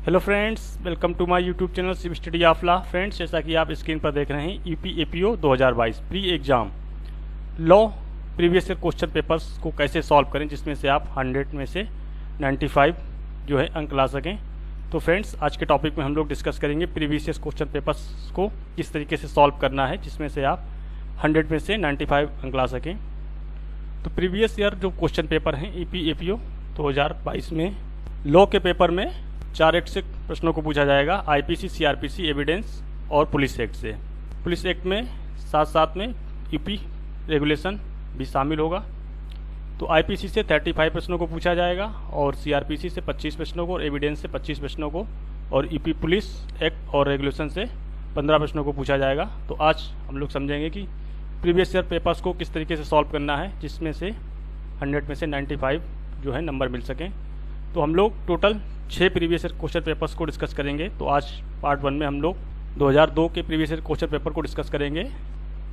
Hello friends, welcome to my YouTube channel Shiv study of law. Friends, जैसा कि आप screen पर देख रहे हैं, UP APO 2022 pre exam law previous year question papers को कैसे सॉल्व करें जिसमें से आप 100 में से 95 जो है अंक ला सकें। तो फ्रेंड्स, आज के टॉपिक में हम लोग डिस्कस करेंगे प्रीवियस ईयर क्वेश्चन पेपर्स को किस तरीके से सॉल्व करना है जिसमें से आप 100 में से 95 अंक ला सकें। तो प्रीवियस ईयर जो क्वेश्चन पेपर हैं यूपी एपीओ 2022 में लॉ के पेपर में 4 एक्ट से प्रश्नों को पूछा जाएगा, आईपीसी, सीआरपीसी, एविडेंस और पुलिस एक्ट से। पुलिस एक्ट में साथ साथ में यूपी रेगुलेशन भी शामिल होगा। तो आईपीसी से 35 प्रश्नों को पूछा जाएगा और सीआरपीसी से 25 प्रश्नों को और एविडेंस से 25 प्रश्नों को और यूपी पुलिस एक्ट और रेगुलेशन से 15 प्रश्नों को पूछा जाएगा। तो आज हम लोग समझेंगे कि प्रीवियस ईयर पेपर्स को किस तरीके से सॉल्व करना है जिसमें से 100 में से 95 जो है नंबर मिल सकें। तो हम लोग total 6 previous year question papers को डिस्कस करेंगे। तो आज पार्ट 1 में हम लोग 2002 के प्रीवियस ईयर क्वेश्चन पेपर को डिस्कस करेंगे।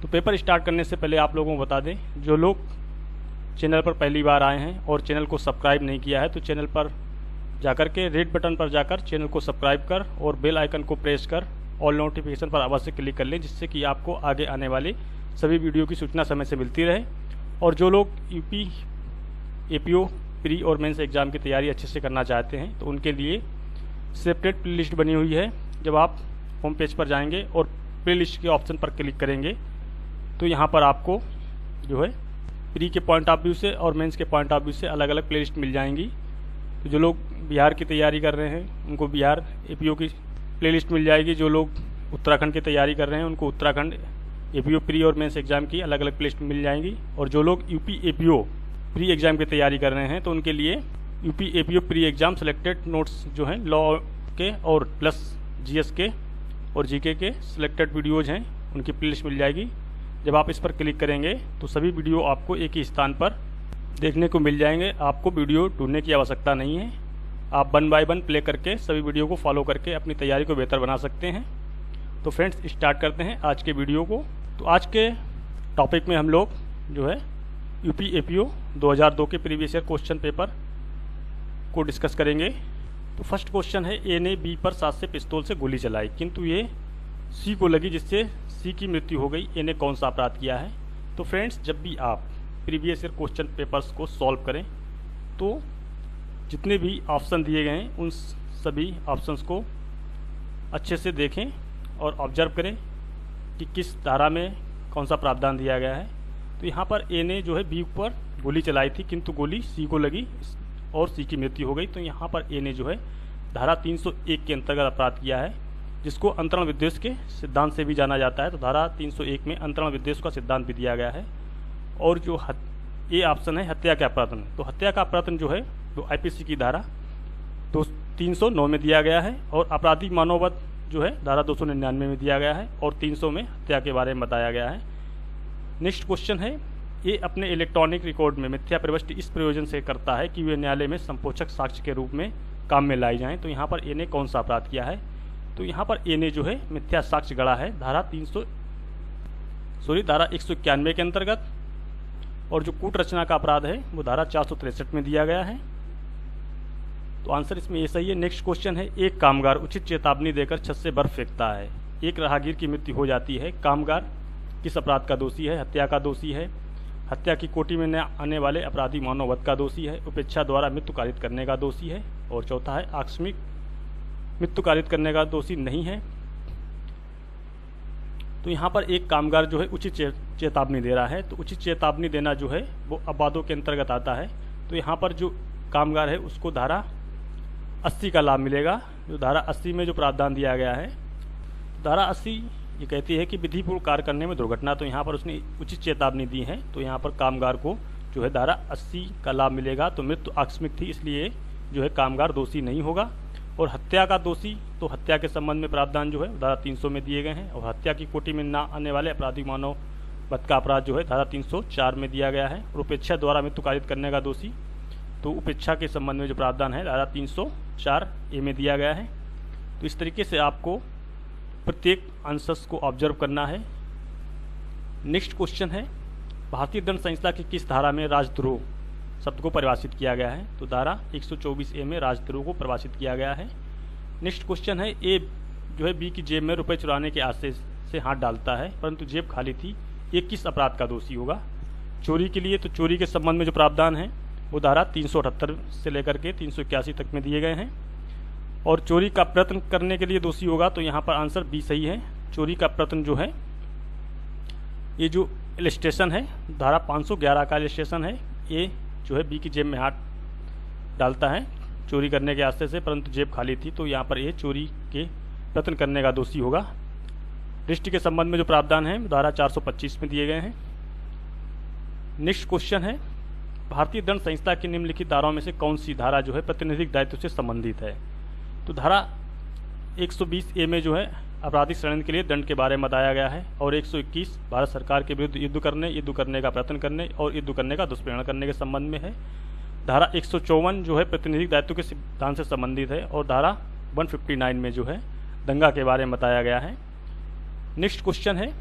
तो पेपर स्टार्ट करने से पहले आप लोगों को बता दें, जो लोग चैनल पर पहली बार आए हैं और चैनल को सब्सक्राइब नहीं किया है तो चैनल पर जाकर के रेड बटन पर जाकर चैनल को सब्सक्राइब कर और बेल आइकन को प्रेस कर ऑल नोटिफिकेशन पर अवश्य क्लिक कर लें, जिससे कि आपको आगे आने वाले सभी वीडियो की सूचना समय से मिलती रहे। और जो लोग यूपी एपीओ प्री और मेंस एग्जाम की तैयारी अच्छे से करना चाहते हैं तो उनके लिए सेपरेट प्ले लिस्ट बनी हुई है। जब आप होम पेज पर जाएंगे और प्ले लिस्ट के ऑप्शन पर क्लिक करेंगे तो यहाँ पर आपको जो है प्री के पॉइंट ऑफ व्यू से और मेंस के पॉइंट ऑफ व्यू से अलग अलग प्ले लिस्ट मिल जाएंगी। तो जो लोग बिहार की तैयारी कर रहे हैं उनको बिहार एपीओ की प्ले लिस्ट मिल जाएगी। जो लोग उत्तराखंड की तैयारी कर रहे हैं उनको उत्तराखंड एपीओ प्री और मेंस एग्जाम की अलग अलग प्ले लिस्ट मिल जाएंगी। और जो लोग यूपी एपीओ प्री एग्जाम की तैयारी कर रहे हैं तो उनके लिए UP APO pre exam selected notes जो हैं लॉ के और प्लस जीएस के और जीके के सिलेक्टेड वीडियोज़ हैं उनकी प्लेलिस्ट मिल जाएगी। जब आप इस पर क्लिक करेंगे तो सभी वीडियो आपको एक ही स्थान पर देखने को मिल जाएंगे। आपको वीडियो ढूंढने की आवश्यकता नहीं है, आप 1 बाय 1 प्ले करके सभी वीडियो को फॉलो करके अपनी तैयारी को बेहतर बना सकते हैं। तो फ्रेंड्स, स्टार्ट करते हैं आज के वीडियो को। तो आज के टॉपिक में हम लोग जो है यूपी एपीओ 2002 के प्रीवियस ईयर क्वेश्चन पेपर को डिस्कस करेंगे। तो फर्स्ट क्वेश्चन है, ए ने बी पर 7 से पिस्तौल से गोली चलाई किंतु ये सी को लगी जिससे सी की मृत्यु हो गई। ए ने कौन सा अपराध किया है? तो फ्रेंड्स, जब भी आप प्रीवियस ईयर क्वेश्चन पेपर्स को सॉल्व करें तो जितने भी ऑप्शन दिए गए हैं उन सभी ऑप्शंस को अच्छे से देखें और ऑब्जर्व करें कि किस धारा में कौन सा प्रावधान दिया गया है। तो यहाँ पर ए ने जो है बी पर गोली चलाई थी किंतु गोली सी को लगी और सी की मृत्यु हो गई। तो यहाँ पर ए ने जो है धारा 301 के अंतर्गत अपराध किया है, जिसको अंतरण विद्वेष के सिद्धांत से भी जाना जाता है। तो धारा 301 में अंतरण विद्वेष का सिद्धांत भी दिया गया है। और जो ए ऑप्शन है हत्या का प्रयत्न, तो हत्या का प्रयत्न जो है वो आईपीसी की धारा 309 में दिया गया है और आपराधिक मानववध जो है धारा 299 में दिया गया है और 300 में हत्या के बारे में बताया गया है। नेक्स्ट क्वेश्चन है, ये अपने इलेक्ट्रॉनिक रिकॉर्ड में मिथ्या प्रविष्टि इस प्रयोजन से करता है कि वे न्यायालय में संपोषक साक्ष्य के रूप में काम में लाई जाएं। तो यहाँ पर ए ने कौन सा अपराध किया है? तो यहाँ पर ए ने जो है मिथ्या साक्ष्य गढ़ा है धारा 191 के अंतर्गत। और जो कूट रचना का अपराध है वो धारा 463 में दिया गया है। तो आंसर इसमें ये सही है। नेक्स्ट क्वेश्चन है, एक कामगार उचित चेतावनी देकर छत से बर्फ फेंकता है, एक राहगीर की मृत्यु हो जाती है। कामगार किस अपराध का दोषी है? हत्या का दोषी है, हत्या की कोटि में न आने वाले अपराधी मानववध का दोषी है, उपेक्षा द्वारा मृत्यु कारित करने का दोषी है और चौथा है आकस्मिक मृत्यु कारित करने का दोषी नहीं है। तो यहाँ पर एक कामगार जो है उचित चेतावनी दे रहा है, तो उचित चेतावनी देना जो है वो अपवादों के अंतर्गत आता है। तो यहाँ पर जो कामगार है उसको धारा 80 का लाभ मिलेगा। जो धारा 80 में जो प्रावधान दिया गया है, धारा 80 ये कहती है कि विधिपूर्ण कार्य करने में दुर्घटना, तो यहाँ पर उसने उचित चेतावनी दी है। तो यहाँ पर कामगार को जो है धारा 80 का लाभ मिलेगा। तो मृत्यु आकस्मिक थी इसलिए जो है कामगार दोषी नहीं होगा। और हत्या का दोषी, तो हत्या के संबंध में प्रावधान जो है धारा 300 में दिए गए हैं और हत्या की कोटि में ना आने वाले अपराधी मानव वध का अपराध जो है धारा 304 में दिया गया है। और उपेक्षा द्वारा मृत्यु कारित करने का दोषी, तो उपेक्षा के संबंध में जो प्रावधान है धारा 304 ए में दिया गया है। तो इस तरीके से आपको प्रत्येक आंसर्स को ऑब्जर्व करना है। नेक्स्ट क्वेश्चन है, भारतीय दंड संहिता की किस धारा में राजद्रोह शब्द को परिभाषित किया गया है? तो धारा 124 ए में राजद्रोह को परिभाषित किया गया है। नेक्स्ट क्वेश्चन है, ए जो है बी की जेब में रुपए चुराने के आशय से हाथ डालता है परंतु जेब खाली थी, ये किस अपराध का दोषी होगा? चोरी के लिए तो चोरी के संबंध में जो प्रावधान है वो धारा 378 से लेकर के 381 तक में दिए गए हैं। और चोरी का प्रयत्न करने के लिए दोषी होगा तो यहाँ पर आंसर बी सही है। चोरी का प्रयत्न जो है, ये जो इलस्ट्रेशन है धारा 511 का इलस्ट्रेशन है, ये जो है बी की जेब में हाथ डालता है चोरी करने के आस्ते से परंतु जेब खाली थी, तो यहाँ पर ये चोरी के प्रयत्न करने का दोषी होगा। दृष्टि के संबंध में जो प्रावधान है धारा 425 में दिए गए हैं। नेक्स्ट क्वेश्चन है, भारतीय दंड संहिता की निम्नलिखित धाराओं में से कौन सी धारा जो है प्रतिनिधिक दायित्व से संबंधित है? तो धारा 120A में जो है आपराधिक षड्यंत्र के लिए दंड के बारे में बताया गया है और 121 भारत सरकार के विरुद्ध युद्ध करने का प्रयत्न करने और युद्ध करने का दुष्प्रेरण करने के संबंध में है। धारा 154 जो है प्रतिनिधिक दायित्व के सिद्धांत से संबंधित है और धारा 159 में जो है दंगा के बारे में बताया गया है। नेक्स्ट क्वेश्चन है,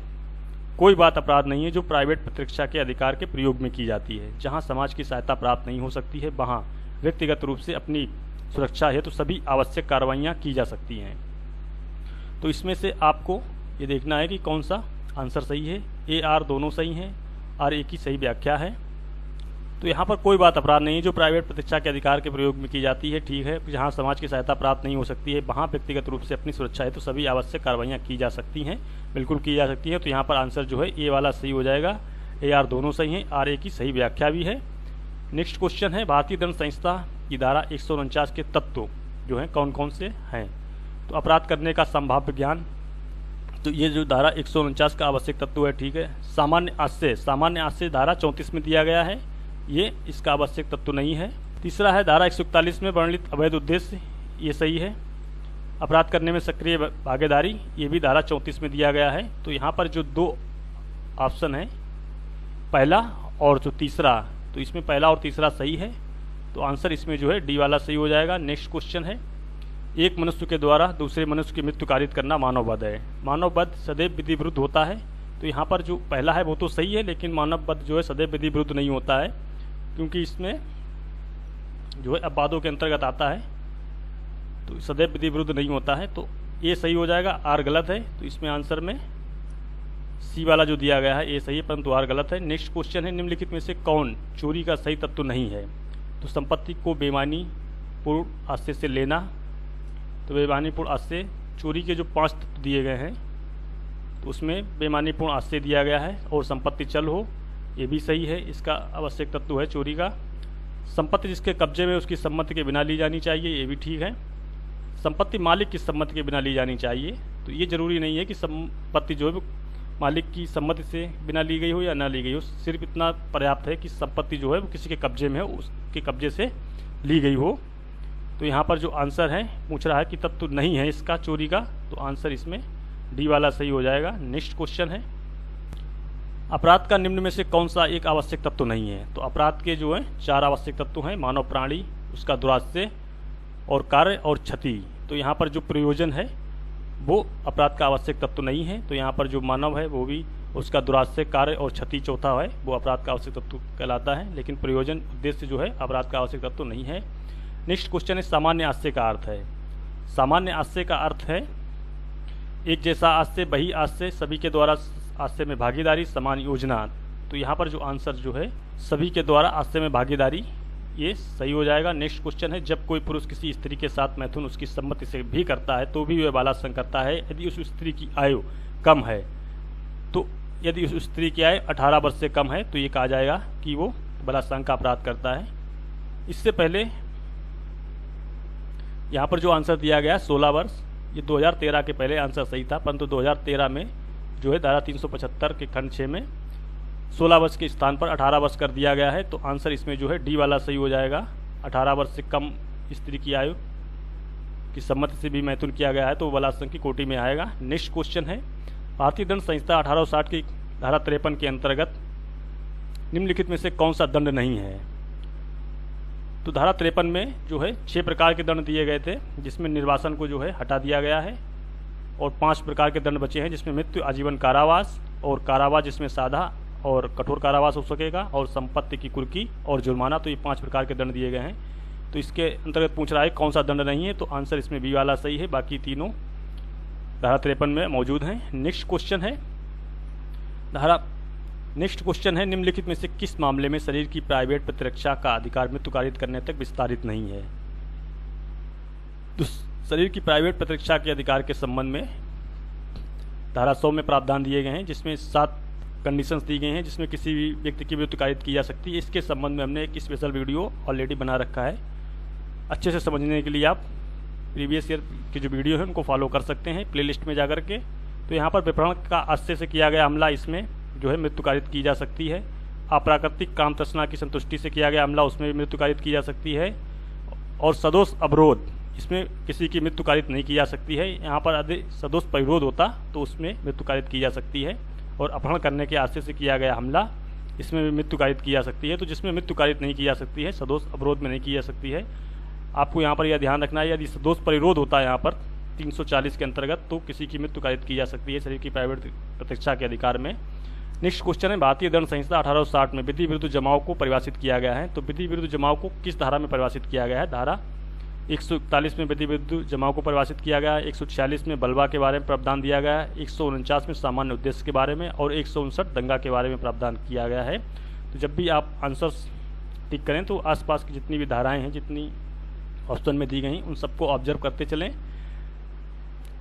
कोई बात अपराध नहीं है जो प्राइवेट प्रतिरक्षा के अधिकार के प्रयोग में की जाती है। जहां समाज की सहायता प्राप्त नहीं हो सकती है वहां व्यक्तिगत रूप से अपनी सुरक्षा हेतु तो सभी आवश्यक कार्रवाइयां की जा सकती हैं। तो इसमें से आपको ये देखना है कि कौन सा आंसर सही है। ए आर दोनों सही हैं और एक ही सही व्याख्या है। तो यहाँ पर कोई बात अपराध नहीं है जो प्राइवेट प्रतिरक्षा के अधिकार के प्रयोग में की जाती है, ठीक है। जहाँ समाज की सहायता प्राप्त नहीं हो सकती है वहाँ व्यक्तिगत रूप से अपनी सुरक्षा है तो सभी आवश्यक कार्रवाइयाँ की जा सकती हैं, बिल्कुल की जा सकती हैं। तो यहाँ पर आंसर जो है ए वाला सही हो जाएगा। ए आर दोनों सही हैं, आर ए की सही व्याख्या भी है। नेक्स्ट क्वेश्चन है, भारतीय दंड संहिता की धारा 149 के तत्व जो हैं कौन कौन से हैं? तो अपराध करने का संभाव्य ज्ञान, तो ये जो धारा 149 का आवश्यक तत्व है, ठीक है। सामान्य आशय धारा 34 में दिया गया है, ये इसका आवश्यक तत्व नहीं है। तीसरा है धारा 141 में वर्णित अवैध उद्देश्य, ये सही है। अपराध करने में सक्रिय भागीदारी, ये भी धारा 34 में दिया गया है। तो यहाँ पर जो दो ऑप्शन है पहला और जो तीसरा, तो इसमें पहला और तीसरा सही है, तो आंसर इसमें जो है डी वाला सही हो जाएगा। नेक्स्ट क्वेश्चन है, एक मनुष्य के द्वारा दूसरे मनुष्य की मृत्यु कारित करना मानववध है। मानववध सदैव विधि विरुद्ध होता है, तो यहाँ पर जो पहला है वो तो सही है, लेकिन मानववध जो है सदैव विधि विरुद्ध नहीं होता है, क्योंकि इसमें जो है अपवादों के अंतर्गत आता है, तो सदैव विधि विरुद्ध नहीं होता है। तो ये सही हो जाएगा, आर गलत है। तो इसमें आंसर में सी वाला जो दिया गया है ये सही है, परंतु आर गलत है। नेक्स्ट क्वेश्चन है, निम्नलिखित में से कौन चोरी का सही तत्व नहीं है? तो संपत्ति को बेईमानी पूर्ण आशय से लेना, तो बेईमानीपूर्ण आशय, चोरी के जो 5 तत्व दिए गए हैं तो उसमें बेईमानीपूर्ण आशय दिया गया है और संपत्ति चल हो, ये भी सही है, इसका आवश्यक तत्व है चोरी का। संपत्ति जिसके कब्जे में उसकी सम्मति के बिना ली जानी चाहिए, ये भी ठीक है। संपत्ति मालिक की सम्मति के बिना ली जानी चाहिए, तो ये जरूरी नहीं है कि संपत्ति जो है मालिक की सम्मति से बिना ली गई हो या ना ली गई हो, सिर्फ इतना पर्याप्त है कि संपत्ति जो है वो किसी के कब्जे में हो, उसके कब्जे से ली गई हो। तो यहाँ पर जो आंसर है पूछ रहा है कि तत्व नहीं है इसका चोरी का, तो आंसर इसमें डी वाला सही हो जाएगा। नेक्स्ट क्वेश्चन है, अपराध का निम्न में से कौन सा एक आवश्यक तत्व नहीं है? तो अपराध के जो है 4 आवश्यक तत्व हैं, मानव प्राणी, उसका दुराश्रय और कार्य और क्षति। तो यहाँ पर जो प्रयोजन है वो अपराध का आवश्यक तत्व नहीं है, तो यहाँ पर जो मानव है वो भी, उसका दुराश्रय, कार्य और क्षति चौथा है वो अपराध का आवश्यक तत्व कहलाता है, लेकिन प्रयोजन उद्देश्य जो है अपराध का आवश्यक तत्व नहीं है। नेक्स्ट क्वेश्चन है, सामान्य आशय का अर्थ है। सामान्य आशय का अर्थ है एक जैसा आशय, वही आशय, सभी के द्वारा आशय में भागीदारी, समान योजना। तो यहाँ पर जो आंसर जो है सभी के द्वारा आशय में भागीदारी, ये सही हो जाएगा। नेक्स्ट क्वेश्चन है, जब कोई पुरुष किसी स्त्री के साथ मैथुन उसकी सम्मति से भी करता है तो भी वह बलात्संग करता है यदि उस स्त्री की आयु कम है। तो यदि उस स्त्री की आयु 18 वर्ष से कम है तो ये कहा जाएगा कि वो बलात्संग का अपराध करता है। इससे पहले यहाँ पर जो आंसर दिया गया 16 वर्ष, ये 2013 के पहले आंसर सही था, परंतु 2013 में जो है धारा 375 के खंड 6 में 16 वर्ष के स्थान पर 18 वर्ष कर दिया गया है, तो आंसर इसमें जो है डी वाला सही हो जाएगा। 18 वर्ष से कम स्त्री की आयु की सम्मति से भी मैथुन किया गया है तो बलात्संग की कोटि में आएगा। नेक्स्ट क्वेश्चन है, भारतीय दंड संहिता 1860 की धारा 53 के अंतर्गत निम्नलिखित में से कौन सा दंड नहीं है? तो धारा 53 में जो है 6 प्रकार के दंड दिए गए थे, जिसमें निर्वासन को जो है हटा दिया गया है, और 5 प्रकार के दंड बचे हैं जिसमें मृत्यु, आजीवन कारावास और कारावास जिसमें सादा और कठोर कारावास हो सकेगा, और संपत्ति की कुर्की और जुर्माना। तो ये 5 प्रकार के दंड दिए गए हैं। तो इसके अंतर्गत पूछ रहा है कौन सा दंड नहीं है, तो आंसर इसमें बी वाला सही है, बाकी तीनों धारा 53 में मौजूद हैं। नेक्स्ट क्वेश्चन है निम्नलिखित में से किस मामले में शरीर की प्राइवेट प्रतिरक्षा का अधिकार मृत्यु कारित करने तक विस्तारित नहीं है। तो शरीर की प्राइवेट प्रतिरक्षा के अधिकार के संबंध में धारा 100 में प्रावधान दिए गए हैं, जिसमें 7 कंडीशंस दी गई हैं जिसमें किसी भी व्यक्ति की मृत्यु कारित की जा सकती है। इसके संबंध में हमने एक स्पेशल वीडियो ऑलरेडी बना रखा है। अच्छे से समझने के लिए आप प्रीवियस ईयर की जो वीडियो है उनको फॉलो कर सकते हैं प्लेलिस्ट में जाकर के। तो यहाँ पर विपणन का आश्रय से किया गया हमला, इसमें जो है मृत्यु कारित की जा सकती है। अप्राकृतिक काम तृष्णा की संतुष्टि से किया गया हमला, उसमें भी मृत्यु कारित की जा सकती है। और सदोष अवरोध, इसमें किसी की मृत्यु कारित नहीं की जा सकती है। यहाँ पर यदि सदोष परिरोध होता तो उसमें मृत्यु कारित की जा सकती है। और अपहरण करने के आश्रय से किया गया हमला, इसमें भी मृत्यु कारित की जा सकती है। तो जिसमें मृत्यु कारित नहीं की जा सकती है, सदोष अवरोध में नहीं की जा सकती है। आपको यहाँ पर यह ध्यान रखना है, यदि सदोष परिरोध होता है यहाँ पर 340 के अंतर्गत, तो किसी की मृत्यु कारित की जा सकती है शरीर की प्राइवेट प्रतिरक्षा के अधिकार में। नेक्स्ट क्वेश्चन है भारतीय दंड संहिता 1860 में विधि विरुद्ध जमाव को परिभाषित किया गया है। तो विधि विरुद्ध जमाव को किस धारा में परिभाषित किया गया है। धारा 141 में विधि विरुद्ध जमाव को परिभाषित किया गया है, 146 में बलवा के बारे में प्रावधान दिया गया है, 149 में सामान्य उद्देश्य के बारे में और 159 दंगा के बारे में प्रावधान किया गया है। तो जब भी आप आंसर्स टिक करें तो आसपास की जितनी भी धाराएं हैं, जितनी ऑप्शन में दी गई उन सबको ऑब्जर्व करते चलें।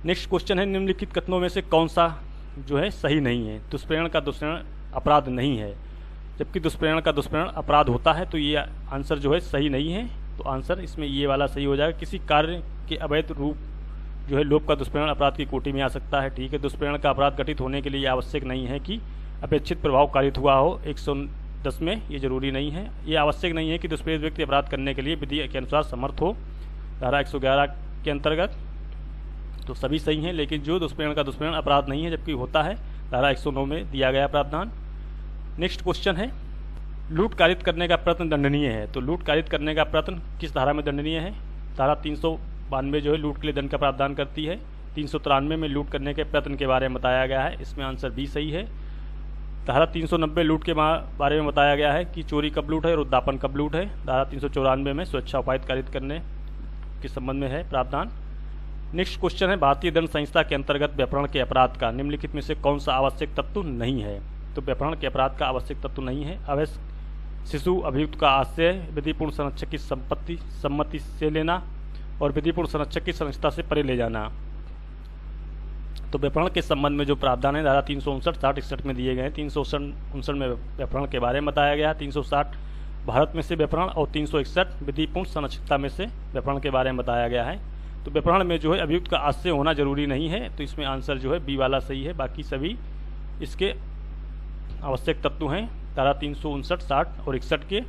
नेक्स्ट क्वेश्चन है निम्नलिखित कथनों में से कौन सा जो है सही नहीं है। दुष्प्रेरण का दुष्प्रेरण अपराध नहीं है, जबकि दुष्प्रेरण का दुष्प्रेरण अपराध होता है। तो ये आंसर जो है सही नहीं है, तो आंसर इसमें ये वाला सही हो जाएगा। किसी कार्य के अवैध रूप जो है लोभ का दुष्प्रेरण अपराध की कोटि में आ सकता है। ठीक है, दुष्प्रेरण का अपराध घटित होने के लिए आवश्यक नहीं है कि अपेक्षित प्रभाव कारित हुआ हो 110 में, ये जरूरी नहीं है। ये आवश्यक नहीं है कि दुष्प्रेरित व्यक्ति अपराध करने के लिए विधि के अनुसार समर्थ हो, धारा 111 के अंतर्गत। तो सभी सही हैं, लेकिन जो दुष्प्रेरण का दुष्प्रेरण अपराध नहीं है जबकि होता है, धारा 109 में दिया गया प्रावधान। नेक्स्ट क्वेश्चन है लूट कारित करने का प्रयत्न दंडनीय है। तो लूट कारित करने का प्रयत्न किस धारा में दंडनीय है। धारा 392 जो है लूट के लिए दंड का प्रावधान करती है। 393 में लूट करने के प्रयत्न के बारे में बताया गया है, इसमें आंसर बी सही है। धारा 390 लूट के बारे में बताया गया है कि चोरी कब लूट है और उद्यापन कब लूट है। धारा 394 में स्वेच्छा उपायित कारित करने के संबंध में है प्रावधान। नेक्स्ट क्वेश्चन है भारतीय दंड संहिता के अंतर्गत व्यापरण के अपराध का निम्नलिखित में से कौन सा आवश्यक तत्व नहीं है। तो व्यापरण के अपराध का आवश्यक तत्व नहीं है अवैध शिशु अभियुक्त का आश्रय, विधिपूर्ण संरक्षक की सम्मति से लेना और विधिपूर्ण संरक्षक की संरक्षता से परे ले जाना। तो व्यापरण के संबंध में जो प्रावधान है धारा 359, 60, 61 में दिए गए हैं। 359 में व्यापरण के बारे में बताया गया है, 360 भारत में से व्यापरण और 361 विधिपूर्ण संरक्षकता में से व्यापरण के बारे में बताया गया है। तो व्यापरण में जो है अभियुक्त का आश्रय होना जरूरी नहीं है, तो इसमें आंसर जो है बी वाला सही है। बाकी सभी इसके आवश्यक तत्व हैं धारा 359, 60 और 61 के।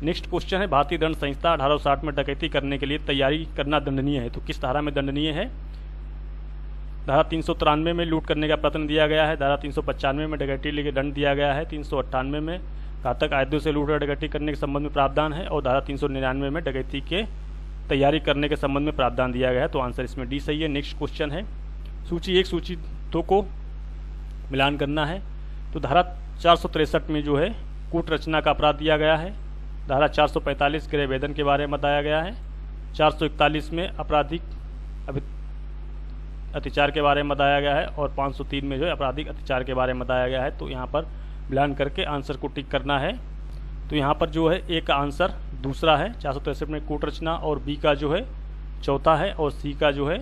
नेक्स्ट क्वेश्चन है भारतीय दंड संहिता 1860 में डकैती करने के लिए तैयारी करना दंडनीय है। तो किस धारा में दंडनीय है। धारा 393 में लूट करने का प्रयत्न दिया गया है। धारा 395 में डकैती के लिए दंड दिया गया है। 398 में घातक आयुधों से लूट और डकैती करने के संबंध में प्रावधान है और धारा 399 में डकैती के तैयारी करने के संबंध में प्रावधान दिया गया है। तो आंसर इसमें डी सही है। नेक्स्ट क्वेश्चन है सूची 1 सूची 2 को मिलान करना है। तो धारा 463 में जो है कूट रचना का अपराध दिया गया है। धारा 445 गृह वेदन के बारे में बताया गया है। 441 में आपराधिक अत्याचार के बारे में बताया गया है और 503 में जो है आपराधिक अत्याचार के बारे में बताया गया है। तो यहाँ पर मिलान करके आंसर को टिक करना है। तो यहाँ पर जो है ए का आंसर दूसरा है, 463 में कूट रचना, और बी का जो है चौथा है और सी का जो है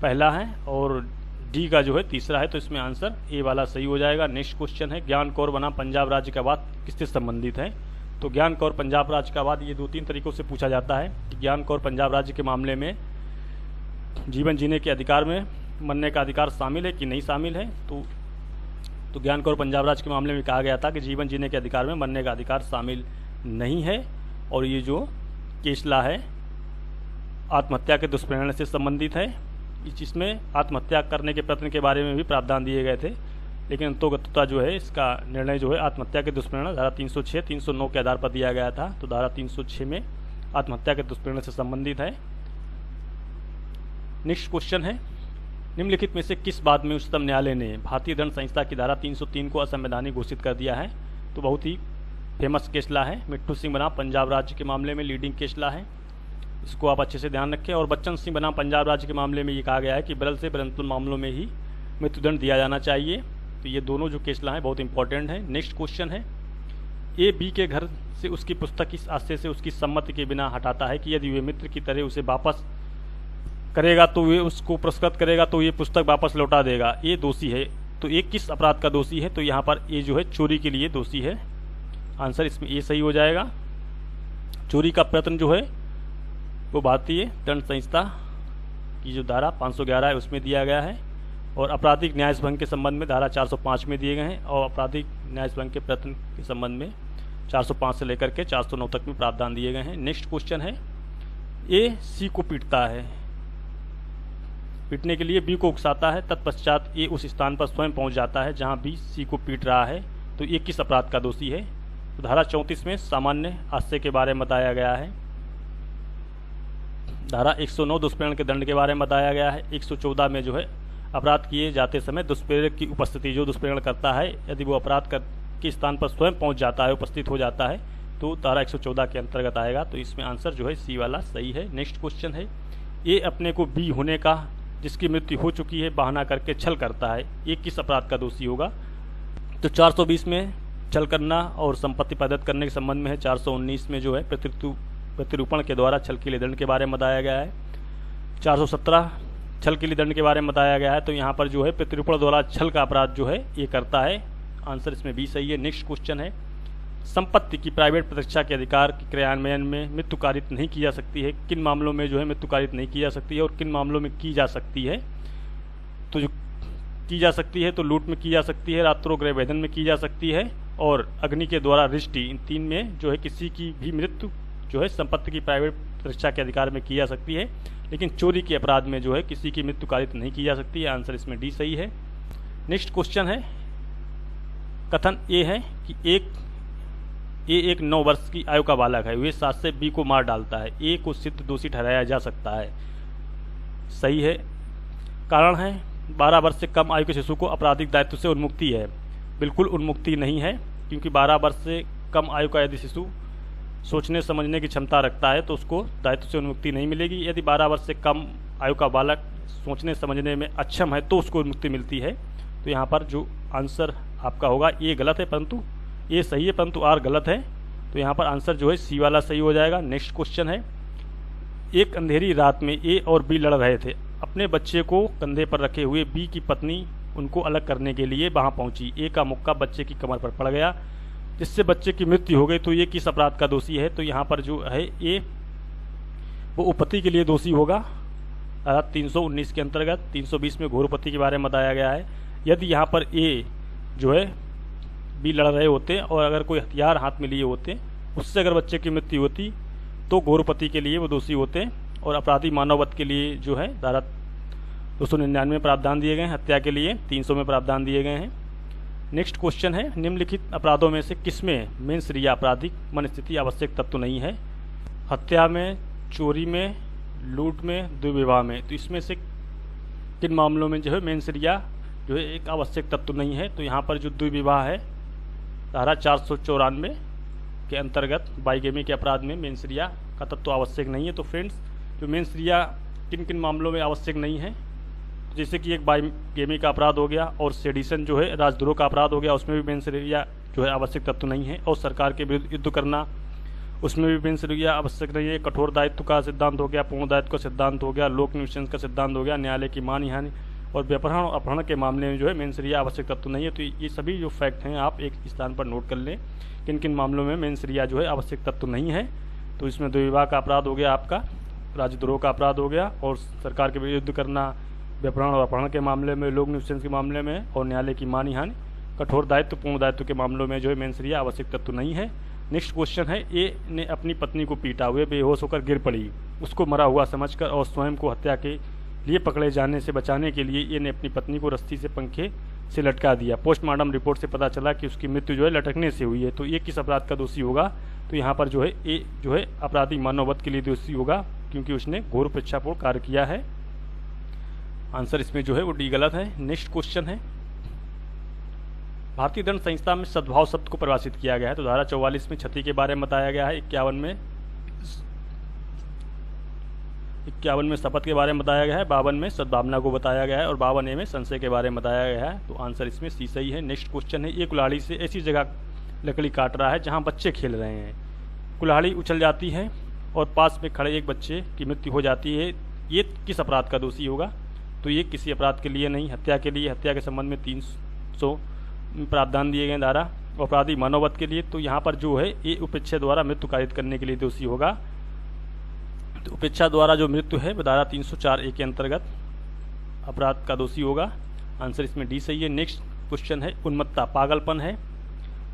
पहला है और डी का जो है तीसरा है। तो इसमें आंसर ए वाला सही हो जाएगा। नेक्स्ट क्वेश्चन है ज्ञान कौर बनाम पंजाब राज्य का वाद किससे संबंधित है। तो ज्ञान कौर पंजाब राज्य का वाद ये 2-3 तरीकों से पूछा जाता है कि ज्ञान कौर पंजाब राज्य के मामले में जीवन जीने के अधिकार में मरने का अधिकार शामिल है कि नहीं शामिल है। तो ज्ञान कौर पंजाब राज्य के मामले में कहा गया था कि जीवन जीने के अधिकार में मरने का अधिकार शामिल नहीं है। और ये जो केसला है आत्महत्या के दुष्प्रेरणा से संबंधित है। इसमें आत्महत्या करने के प्रयत्न के बारे में भी प्रावधान दिए गए थे, लेकिन अंतोगतता जो है इसका निर्णय जो है आत्महत्या के दुष्प्रेरणा धारा 306, 309 के आधार पर दिया गया था। तो धारा 306 में आत्महत्या के दुष्प्रेरणा से संबंधित है। नेक्स्ट क्वेश्चन है निम्नलिखित में से किस बात में उच्चतम न्यायालय ने भारतीय दंड संहिता की धारा 303 को असंवैधानिक घोषित कर दिया है। तो बहुत ही फेमस केसला है, मिट्ठू सिंह बनाम पंजाब राज्य के मामले में लीडिंग केसला है। इसको आप अच्छे से ध्यान रखें। और बच्चन सिंह बनाम पंजाब राज्य के मामले में ये कहा गया है कि बरल से बरंतुल मामलों में ही मृत्युदंड दिया जाना चाहिए। तो ये दोनों जो केसला हैं बहुत इंपॉर्टेंट है। नेक्स्ट क्वेश्चन है, ए बी के घर से उसकी पुस्तक इस आशय से उसकी सम्मति के बिना हटाता है कि यदि वे मित्र की तरह उसे वापस करेगा तो वे उसको पुरस्कृत करेगा तो ये पुस्तक वापस लौटा देगा। ये दोषी है। तो ये किस अपराध का दोषी है? तो यहाँ पर ये जो है चोरी के लिए दोषी है। आंसर इसमें ये सही हो जाएगा। चोरी का प्रयत्न जो है वो भारतीय दंड संहिता की जो धारा 511 है उसमें दिया गया है, और आपराधिक न्यायभंग के संबंध में धारा 405 में दिए गए हैं, और आपराधिक न्यायभंग के प्रयत्न के संबंध में 405 से लेकर के 409 तक में प्रावधान दिए गए हैं। नेक्स्ट क्वेश्चन है, ए सी को पीटता है, पीटने के लिए बी को उकसाता है, तत्पश्चात ए उस स्थान पर स्वयं पहुंच जाता है जहां बी सी को पीट रहा है। तो ये किस अपराध का दोषी है? तो धारा 34 में सामान्य हादसे के बारे में बताया गया है। धारा 109 दुष्प्रेरण के दंड के बारे में बताया गया है। 114 में जो है अपराध किए जाते समय दुष्प्रेरक की उपस्थिति, जो दुष्प्रेरण करता है यदि वो अपराध के स्थान पर स्वयं पहुंच जाता है, उपस्थित हो जाता है, तो धारा 114 के अंतर्गत आएगा। तो इसमें आंसर जो है सी वाला सही है। नेक्स्ट क्वेश्चन है, ए अपने को बी होने का जिसकी मृत्यु हो चुकी है बहाना करके छल करता है, ये किस अपराध का दोषी होगा? तो 420 में छल करना और संपत्ति प्रदत्त करने के संबंध में है। 419 में जो है प्रतिरूपण के द्वारा छल के लिए दंड के बारे में बताया गया है। 417 छल के लिए दंड के बारे में बताया गया है। तो यहाँ पर जो है प्रतिरूपण द्वारा छल का अपराध जो है ये करता है। आंसर इसमें बी सही है। नेक्स्ट क्वेश्चन है, संपत्ति की प्राइवेट प्रतिष्ठा के अधिकार के क्रियान्वयन में मृत्यु कारित नहीं की जा सकती है। किन मामलों में जो है मृत्यु कारित नहीं की जा सकती है और किन मामलों में की जा सकती है? तो जो की जा सकती है तो लूट में की जा सकती है, रात्रोग्रह भेदन में की जा सकती है, और अग्नि के द्वारा रिष्टि, इन तीन में जो है किसी की भी मृत्यु जो है संपत्ति की प्राइवेट प्रतिष्ठा के अधिकार में की जा सकती है। लेकिन चोरी के अपराध में जो है किसी की मृत्यु कारित नहीं की जा सकती है। आंसर इसमें डी सही है। नेक्स्ट क्वेश्चन है, कथन ए है कि एक 9 वर्ष की आयु का बालक है, वे साथ से बी को मार डालता है, ए को सिद्ध दोषी ठहराया जा सकता है। सही है। कारण है 12 वर्ष से कम आयु के शिशु को आपराधिक दायित्व से उन्मुक्ति है। बिल्कुल उन्मुक्ति नहीं है, क्योंकि 12 वर्ष से कम आयु का यदि शिशु सोचने समझने की क्षमता रखता है तो उसको दायित्व से उन्मुक्ति नहीं मिलेगी। यदि 12 वर्ष से कम आयु का बालक सोचने समझने में अक्षम है तो उसको उन्मुक्ति मिलती है। तो यहाँ पर जो आंसर आपका होगा ये गलत है, परंतु ये सही है, परंतु आर गलत है। तो यहाँ पर आंसर जो है सी वाला सही हो जाएगा। नेक्स्ट क्वेश्चन है, एक अंधेरी रात में ए और बी लड़ रहे थे। अपने बच्चे को कंधे पर रखे हुए बी की पत्नी उनको अलग करने के लिए वहां पहुंची। ए का मुक्का बच्चे की कमर पर पड़ गया, जिससे बच्चे की मृत्यु हो गई। तो ये किस अपराध का दोषी है? तो यहाँ पर जो है ए वो उपपत्ति के लिए दोषी होगा। 319 के अंतर्गत 320 में घोरपति के बारे में बताया गया है। यदि यहाँ पर ए जो है बी लड़ रहे होते और अगर कोई हथियार हाथ में लिए होते, उससे अगर बच्चे की मृत्यु होती तो घोरपति के लिए वो दोषी होते, और अपराधी मानववध के लिए जो है धारा 299 में प्रावधान दिए गए हैं, हत्या के लिए 300 में प्रावधान दिए गए हैं। नेक्स्ट क्वेश्चन है, निम्नलिखित अपराधों में से किसमें मेंस रिया आपराधिक मनस्थिति आवश्यक तत्व नहीं है? हत्या में, चोरी में, लूट में, दुर्विवाह में। तो इसमें से किन मामलों में जो है मेंस रिया जो है एक आवश्यक तत्व नहीं है? तो यहाँ पर जो दुर्विवाह है धारा 494 के अंतर्गत बाइगेमी के अपराध में मेंस रिया का तत्व आवश्यक नहीं है। तो फ्रेंड्स, जो मेंस रिया किन किन मामलों में आवश्यक नहीं है, जैसे कि एक बाइगेमी का अपराध हो गया, और सेडिशन जो है राजद्रोह का अपराध हो गया, उसमें भी मेंस रिया जो है आवश्यक तत्व नहीं है। और सरकार के विरुद्ध युद्ध करना, उसमें भी मेंस रिया आवश्यक नहीं है। कठोर दायित्व का सिद्धांत हो गया, पूर्ण दायित्व का सिद्धांत हो गया, लोक निवेशन का सिद्धांत हो गया, न्यायालय की मान हानि और व्यपहरण और अपहरण के मामले में जो है मेंस रिया आवश्यक तत्व नहीं है। तो ये सभी जो फैक्ट हैं आप एक स्थान पर नोट कर लें, किन किन मामलों में मेंस रिया जो है आवश्यक तत्व नहीं है। तो इसमें दुर्विवाह का अपराध हो गया, आपका राजद्रोह का अपराध हो गया, और सरकार के विरुद्ध युद्ध करना, व्यपहरण और अपहरण के मामले में, लोक निवेशन के मामले में, और न्यायालय की मानी हानि, कठोर दायित्व, पूर्ण दायित्व के मामलों में जो है मेंस रिया आवश्यक तत्व नहीं है। नेक्स्ट क्वेश्चन है, ए ने अपनी पत्नी को पीटा, हुए बेहोश होकर गिर पड़ी, उसको मरा हुआ समझकर और स्वयं को हत्या के लिए पकड़े जाने से बचाने के लिए ए ने अपनी पत्नी को रस्सी से पंखे से लटका दिया। पोस्टमार्टम रिपोर्ट से पता चला कि उसकी मृत्यु जो है लटकने से हुई है। तो ये किस अपराध का दोषी होगा? तो यहाँ पर जो है ए जो है आपराधिक मानववध के लिए दोषी होगा, क्योंकि उसने घोर परीक्षापूर्ण कार्य किया है। आंसर इसमें जो है वो डी गलत है। नेक्स्ट क्वेश्चन है, भारतीय दंड संहिता में सद्भाव शब्द को परिभाषित किया गया है। तो धारा 44 में क्षति के बारे में बताया गया है, 51 में 51 में शपथ के बारे में बताया गया है, 52 में सद्भावना को बताया गया है और 52 में संशय के बारे में बताया गया है। तो आंसर इसमें सी सही है। नेक्स्ट क्वेश्चन है, एक कुल्हाड़ी से ऐसी जगह लकड़ी काट रहा है जहाँ बच्चे खेल रहे हैं। कुल्हाड़ी उछल जाती है और पास में खड़े एक बच्चे की मृत्यु हो जाती है। ये किस अपराध का दोषी होगा? तो ये किसी अपराध के लिए नहीं, हत्या के लिए। हत्या के संबंध में 300 प्रावधान दिए गए धारा। अपराधी मानववध के लिए तो यहाँ पर जो है ये उपेक्षा द्वारा मृत्यु कारित करने के लिए दोषी होगा। तो उपेक्षा द्वारा जो मृत्यु है वो धारा 304A के अंतर्गत अपराध का दोषी होगा। आंसर इसमें डी सही है। नेक्स्ट क्वेश्चन है, उन्मत्तता पागलपन है।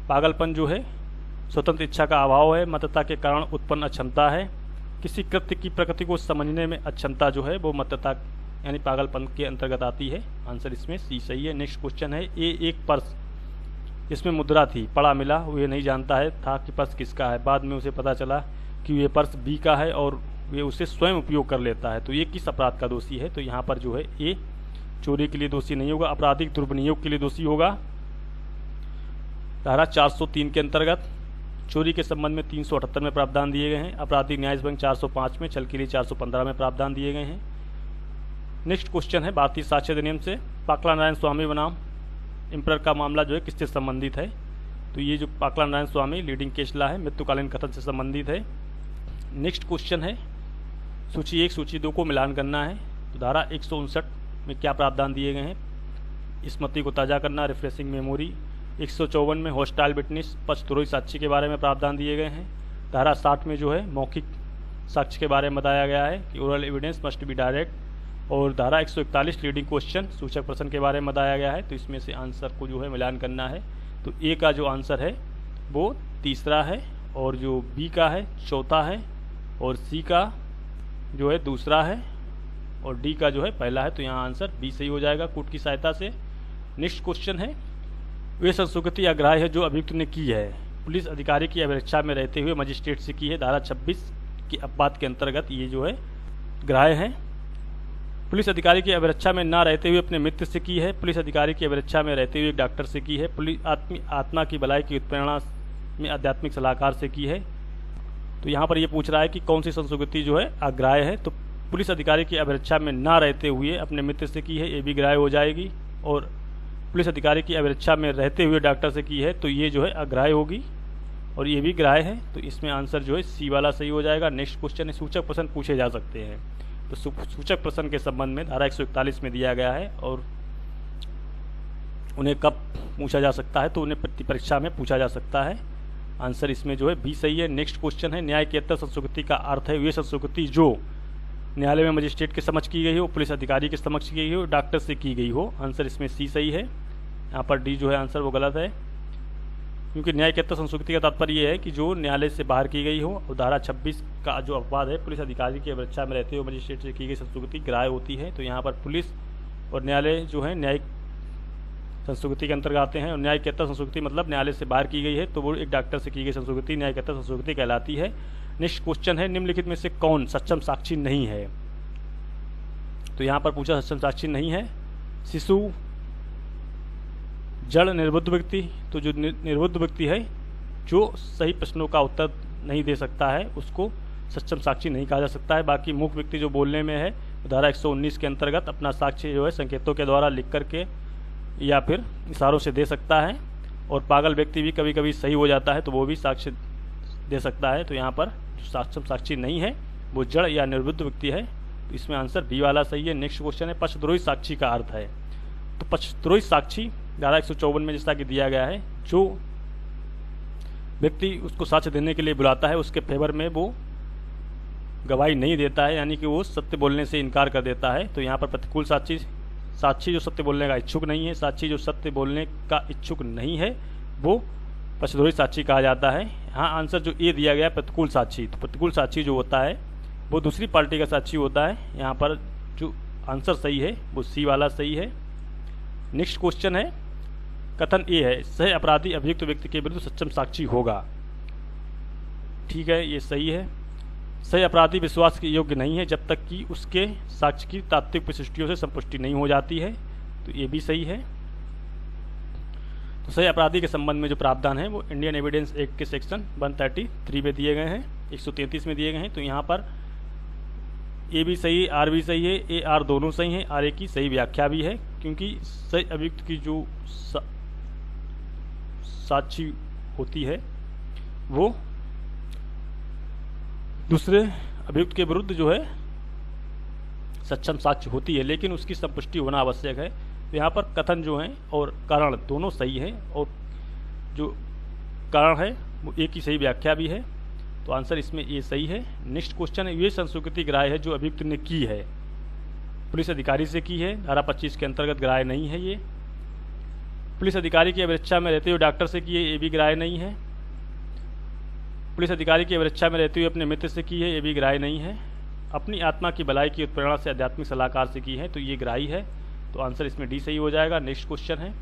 पागलपन जो है स्वतंत्र इच्छा का अभाव है, मतता के कारण उत्पन्न अक्षमता है। किसी कृत्य की प्रकृति को समझने में अक्षमता जो है वो मतता यानी पागलपन के अंतर्गत आती है। आंसर इसमें सी सही है। नेक्स्ट क्वेश्चन है, एक पर्स इसमें मुद्रा थी, पड़ा मिला, वो ये नहीं जानता है था कि पर्स किसका है। बाद में उसे पता चला कि ये पर्स बी का है और वे उसे स्वयं उपयोग कर लेता है। तो ये किस अपराध का दोषी है? तो यहाँ पर जो है ये चोरी के लिए दोषी नहीं होगा, आपराधिक दुर्विनियोग के लिए दोषी होगा। धारा 403 के अंतर्गत चोरी के संबंध में 378 में प्रावधान दिए गए हैं। आपराधिक न्याय भंग 405 में, छल के लिए 415 में प्रावधान दिए गए हैं। नेक्स्ट क्वेश्चन है, भारतीय साक्ष्य अधिनियम से पाकला नारायण स्वामी बनाम इम्पर का मामला जो है किससे संबंधित है? तो ये जो पाकला नारायण स्वामी लीडिंग केस ला है मृत्युकालीन कथन से संबंधित है। नेक्स्ट क्वेश्चन है, सूची 1 सूची 2 को मिलान करना है। तो धारा 159 में क्या प्रावधान दिए गए हैं? स्मृति को ताज़ा करना, रिफ्रेशिंग मेमोरी। 154 में हॉस्टाइल विटनेस पक्षद्रोही साक्षी के बारे में प्रावधान दिए गए हैं। धारा 60 में जो है मौखिक साक्ष्य के बारे में बताया गया है कि oral evidence must be direct. और धारा 141 लीडिंग क्वेश्चन सूचक प्रश्न के बारे में बताया गया है। तो इसमें से आंसर को जो है मिलान करना है। तो ए का जो आंसर है वो तीसरा है और जो बी का है चौथा है और सी का जो है दूसरा है और डी का जो है पहला है। तो यहाँ आंसर बी सही हो जाएगा कूट की सहायता से। नेक्स्ट क्वेश्चन है, वे संस्कृति अग्राह्य है जो अभियुक्त ने की है, पुलिस अधिकारी की अभिरक्षा में रहते हुए मजिस्ट्रेट से की है। धारा 26 के अपवाद के अंतर्गत ये जो है ग्राह्य है। पुलिस अधिकारी की अभिरक्षा में ना रहते हुए अपने मित्र से की है, पुलिस अधिकारी की अभिरक्षा में रहते हुए एक डॉक्टर से की है, पुलिस आत्मा की भलाई की उत्प्रेरणा में आध्यात्मिक सलाहकार से की है। तो यहाँ पर ये पूछ रहा है कि कौन सी संस्कृति जो है अग्राह्य है। तो पुलिस अधिकारी की अभिरक्षा में ना रहते हुए अपने मित्र से की है, ये भी ग्राह्य हो जाएगी। और पुलिस अधिकारी की अभिरक्षा में रहते हुए डॉक्टर से की है तो ये जो है अग्राह्य होगी और ये भी ग्राह्य है। तो इसमें आंसर जो है सी वाला सही हो जाएगा। नेक्स्ट क्वेश्चन है, सूचक प्रश्न पूछे जा सकते हैं। तो सूचक प्रश्न के संबंध में धारा 141 में दिया गया है और उन्हें कब पूछा जा सकता है? तो उन्हें परीक्षा में पूछा जा सकता है। आंसर इसमें जो है बी सही है। नेक्स्ट क्वेश्चन है, न्यायकेतर संस्कृति का अर्थ है वे संस्कृति जो न्यायालय में मजिस्ट्रेट के समक्ष की गई हो, पुलिस अधिकारी के समक्ष की गई हो, डॉक्टर से की गई हो। आंसर इसमें सी सही है। यहाँ पर डी जो है आंसर वो गलत है, क्योंकि न्यायकेतर संस्कृति का तात्पर्य ये है कि जो न्यायालय से बाहर की गई हो। और धारा 26 का जो अपवाद है, पुलिस अधिकारी की अभिरक्षा में रहते हुए मजिस्ट्रेट से की गई संस्कृति ग्राह्य होती है। तो यहाँ पर पुलिस और न्यायालय जो है न्यायिक संस्कृति के अंतर्गत आते हैं। और न्यायकेतर संस्कृति मतलब न्यायालय से बाहर की गई है तो वो एक डॉक्टर से की गई संस्कृति न्यायकेतर संस्कृति कहलाती है। नेक्स्ट क्वेश्चन है, निम्नलिखित में से कौन सक्षम साक्षी नहीं है? तो यहाँ पर पूछा सक्षम साक्षी नहीं है, शिशु, जड़, निर्बुद्ध व्यक्ति। तो जो निर्बुद्ध व्यक्ति है जो सही प्रश्नों का उत्तर नहीं दे सकता है उसको सक्षम साक्षी नहीं कहा जा सकता है। बाकी मूक व्यक्ति जो बोलने में है धारा 119 के अंतर्गत अपना साक्ष्य जो है संकेतों के द्वारा लिख करके या फिर इशारों से दे सकता है। और पागल व्यक्ति भी कभी कभी सही हो जाता है तो वो भी साक्ष्य दे सकता है। तो यहाँ पर जो सक्षम साक्षी नहीं है वो जड़ या निर्बुद्ध व्यक्ति है। तो इसमें आंसर बी वाला सही है। नेक्स्ट क्वेश्चन है, पक्षद्रोही साक्षी का अर्थ है। तो पक्षद्रोही साक्षी धारा 154 में जैसा कि दिया गया है, जो व्यक्ति उसको साक्ष्य देने के लिए बुलाता है उसके फेवर में वो गवाही नहीं देता है, यानी कि वो सत्य बोलने से इनकार कर देता है। तो यहाँ पर प्रतिकूल साक्षी, साक्षी जो सत्य बोलने का इच्छुक नहीं है, साक्षी जो सत्य बोलने का इच्छुक नहीं है वो पक्षद्रोही साक्षी कहा जाता है। यहाँ आंसर जो ए दिया गया प्रतिकूल साक्षी। तो प्रतिकूल साक्षी जो होता है वो दूसरी पार्टी का साक्षी होता है। यहाँ पर जो आंसर सही है वो सी वाला सही है। नेक्स्ट क्वेश्चन है, कथन ए है, सह अपराधी अभियुक्त व्यक्ति के विरुद्ध सक्षम साक्षी होगा। ठीक है, ये सही है। सह अपराधी विश्वास के योग्य नहीं है जब तक कि उसके साक्ष्य की तात्विक प्रविष्टियों से संपुष्टि नहीं हो जाती है। तो ये भी सही है। तो सह अपराधी के संबंध में जो प्रावधान है वो इंडियन एविडेंस एक्ट के सेक्शन 133 में दिए गए हैं, 133 में दिए गए हैं। तो यहाँ पर ए भी सही है, आर भी सही है, ए आर दोनों सही हैं, आर ए की सही व्याख्या भी है, क्योंकि सही अभियुक्त की जो साक्षी होती है वो दूसरे अभियुक्त के विरुद्ध जो है सक्षम साक्ष्य होती है, लेकिन उसकी संपुष्टि होना आवश्यक है। तो यहाँ पर कथन जो है और कारण दोनों सही है, और जो कारण है वो ए की सही व्याख्या भी है। तो आंसर इसमें ए सही है। नेक्स्ट क्वेश्चन है, ये संस्वीकृति ग्राह्य है जो अभियुक्त ने की है, पुलिस अधिकारी से की है, धारा 25 के अंतर्गत ग्राह्य नहीं है। ये पुलिस अधिकारी की अभिरक्षा में रहते हुए डॉक्टर से की है, ये भी ग्राह्य नहीं है। पुलिस अधिकारी की अभिरक्षा में रहते हुए अपने मित्र से की है, ये भी ग्राह्य नहीं है। अपनी आत्मा की भलाई की उत्प्रेरणा से आध्यात्मिक सलाहकार से की है, तो ये ग्राह्य है। तो आंसर इसमें डी सही हो जाएगा। नेक्स्ट क्वेश्चन है,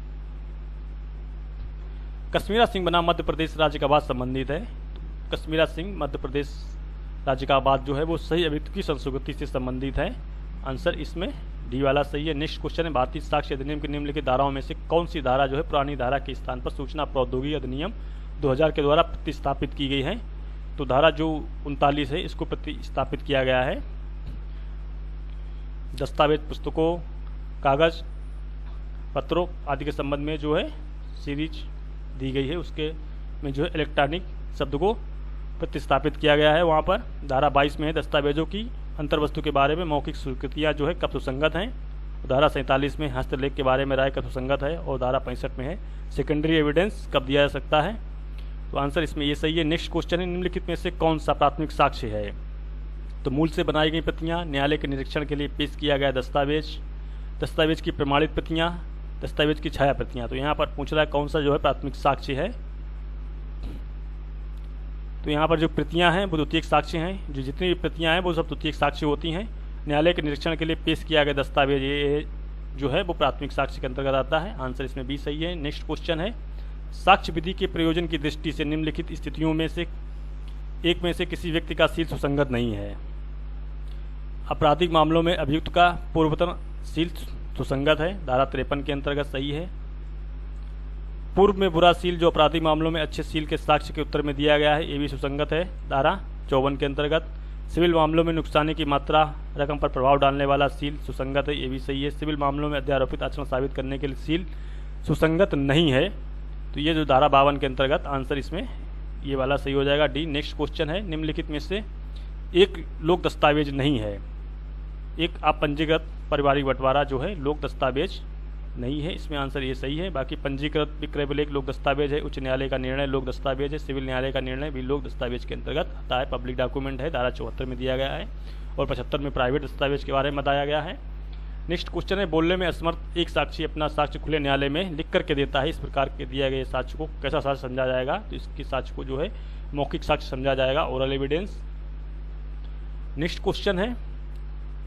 कश्मीरा सिंह बनाम मध्य प्रदेश राज्य का वाद संबंधित है। कश्मीरा सिंह मध्य प्रदेश राज्य का वाद जो है वो सही अभियुक्त की संस्वीकृति से संबंधित है। आंसर इसमें डी वाला सही है। नेक्स्ट क्वेश्चन है, भारतीय साक्ष्य अधिनियम की निम्नलिखित धाराओं में से कौन सी धारा जो है पुरानी धारा के स्थान पर सूचना प्रौद्योगिकी अधिनियम 2000 के द्वारा प्रतिस्थापित की गई है। तो धारा जो 39 है इसको प्रतिस्थापित किया गया है। दस्तावेज, पुस्तकों, कागज पत्रों आदि के संबंध में जो है सीरीज दी गई है, उसके में जो है इलेक्ट्रॉनिक शब्द को प्रतिस्थापित किया गया है। वहाँ पर धारा 22 में है, दस्तावेजों की अंतर्वस्तु के बारे में मौखिक स्वीकृतियाँ जो है कब सुसंगत हैं। धारा 47 में हस्तलेख के बारे में राय कब सुसंगत है, और धारा 65 में है सेकेंडरी एविडेंस कब दिया जा सकता है। तो आंसर इसमें ये सही है। नेक्स्ट क्वेश्चन है, निम्नलिखित में से कौन सा प्राथमिक साक्ष्य है। तो मूल से बनाई गई प्रतियाँ, न्यायालय के निरीक्षण के लिए पेश किया गया दस्तावेज, दस्तावेज की प्रमाणित प्रतियाँ, दस्तावेज की छाया प्रतियाँ। तो यहाँ पर पूछ रहा है कौन सा जो है प्राथमिक साक्ष्य है। तो यहाँ पर जो प्रतियाँ हैं वो द्वितीयक साक्ष्य हैं, जो जितनी भी प्रतियाँ हैं वो सब द्वितीयक साक्ष्य होती हैं। न्यायालय के निरीक्षण के लिए पेश किया गया दस्तावेज ये जो है वो प्राथमिक साक्ष्य के अंतर्गत आता है। आंसर इसमें बी सही है। नेक्स्ट क्वेश्चन है, साक्ष्य विधि के प्रयोजन की दृष्टि से निम्नलिखित स्थितियों में से एक में से किसी व्यक्ति का सील सुसंगत नहीं है। आपराधिक मामलों में अभियुक्त का पूर्वतन सील सुसंगत है, धारा 53 के अंतर्गत सही है। पूर्व में बुरा सील जो आपराधिक मामलों में अच्छे सील के साक्ष्य के उत्तर में दिया गया है, ये भी सुसंगत है, धारा 54 के अंतर्गत। सिविल मामलों में नुकसानी की मात्रा रकम पर प्रभाव डालने वाला सील सुसंगत है, ये भी सही है। सिविल मामलों में अध्यारोपित आचरण साबित करने के लिए सील सुसंगत नहीं है, तो ये जो धारा 52 के अंतर्गत आंसर इसमें ये वाला सही हो जाएगा, डी। नेक्स्ट क्वेश्चन है, निम्नलिखित में से एक लोक दस्तावेज नहीं है। एक अपंजीकृत पारिवारिक बंटवारा जो है लोक दस्तावेज नहीं है, इसमें आंसर ये सही है। बाकी पंजीकृत विक्रय विलेख लोक दस्तावेज है, उच्च न्यायालय का निर्णय लोक दस्तावेज है, सिविल न्यायालय का निर्णय भी लोक दस्तावेज के अंतर्गत आता है, पब्लिक डॉक्यूमेंट है, धारा 74 में दिया गया है, और 75 में प्राइवेट दस्तावेज के बारे में बताया गया है। नेक्स्ट क्वेश्चन है, बोलने में असमर्थ एक साक्षी अपना साक्ष्य खुले न्यायालय में लिख करके देता है, इस प्रकार के दिया गए साक्ष्य को कैसा साक्ष्य समझा जाएगा। तो इसके साक्ष्य को जो है मौखिक साक्ष्य समझा जाएगा, ओरल एविडेंस। नेक्स्ट क्वेश्चन है,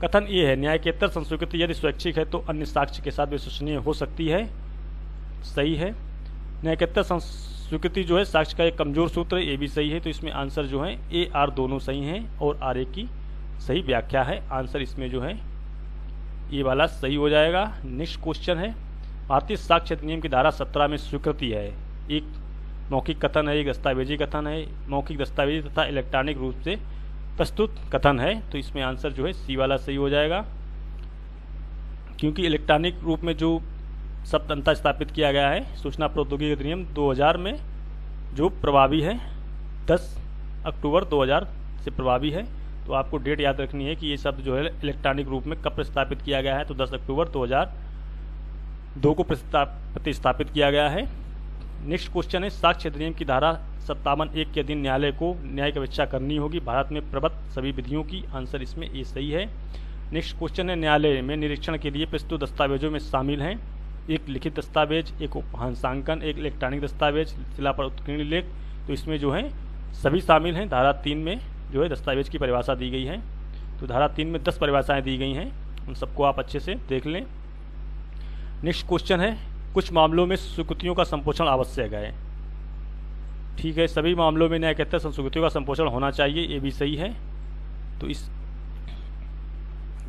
कथन ये है, न्यायकेतर संस्वीकृति यदि स्वैच्छिक है तो अन्य साक्ष्य के साथ विश्वसनीय हो सकती है, सही है। न्यायकेतर संस्वीकृति जो है साक्ष्य का एक कमजोर सूत्र है, ये भी सही है। तो इसमें आंसर जो है ए आर दोनों सही हैं, और आर ए की सही व्याख्या है। आंसर इसमें जो है ये वाला सही हो जाएगा। नेक्स्ट क्वेश्चन है, भारतीय साक्ष्य अधिनियम की धारा 17 में स्वीकृति है, एक मौखिक कथन है, एक दस्तावेजी कथन है, मौखिक दस्तावेजी तथा इलेक्ट्रॉनिक रूप से प्रस्तुत कथन है। तो इसमें आंसर जो है सी वाला सही हो जाएगा, क्योंकि इलेक्ट्रॉनिक रूप में जो शब्द अंतर स्थापित किया गया है सूचना प्रौद्योगिकी अधिनियम 2000 में जो प्रभावी है 10 अक्टूबर 2000 से प्रभावी है। तो आपको डेट याद रखनी है कि ये शब्द जो है इलेक्ट्रॉनिक रूप में कब प्रतिस्थापित किया गया है, तो 10 अक्टूबर 2002 को प्रतिस्थापित किया गया है। नेक्स्ट क्वेश्चन है, साक्ष्य अधिनियम की धारा 57(1) के अधीन न्यायालय को न्यायिक अपेक्षा करनी होगी भारत में प्रबद्ध सभी विधियों की। आंसर इसमें ये सही है। नेक्स्ट क्वेश्चन है, न्यायालय में निरीक्षण के लिए प्रस्तुत दस्तावेजों में शामिल हैं एक लिखित दस्तावेज, एक उपहांसांकन, एक इलेक्ट्रॉनिक दस्तावेज, शिला पर उत्कीर्ण लेख। तो इसमें जो है सभी शामिल हैं। धारा 3 में जो है दस्तावेज की परिभाषा दी गई है, तो धारा 3 में 10 परिभाषाएं दी गई हैं, उन सबको आप अच्छे से देख लें। नेक्स्ट क्वेश्चन है, कुछ मामलों में स्वीकृतियों का संपोषण आवश्यक है, ठीक है। सभी मामलों में न्यायकेतर संस्वीकृतियों का संपोषण होना चाहिए, ये भी सही है। तो इस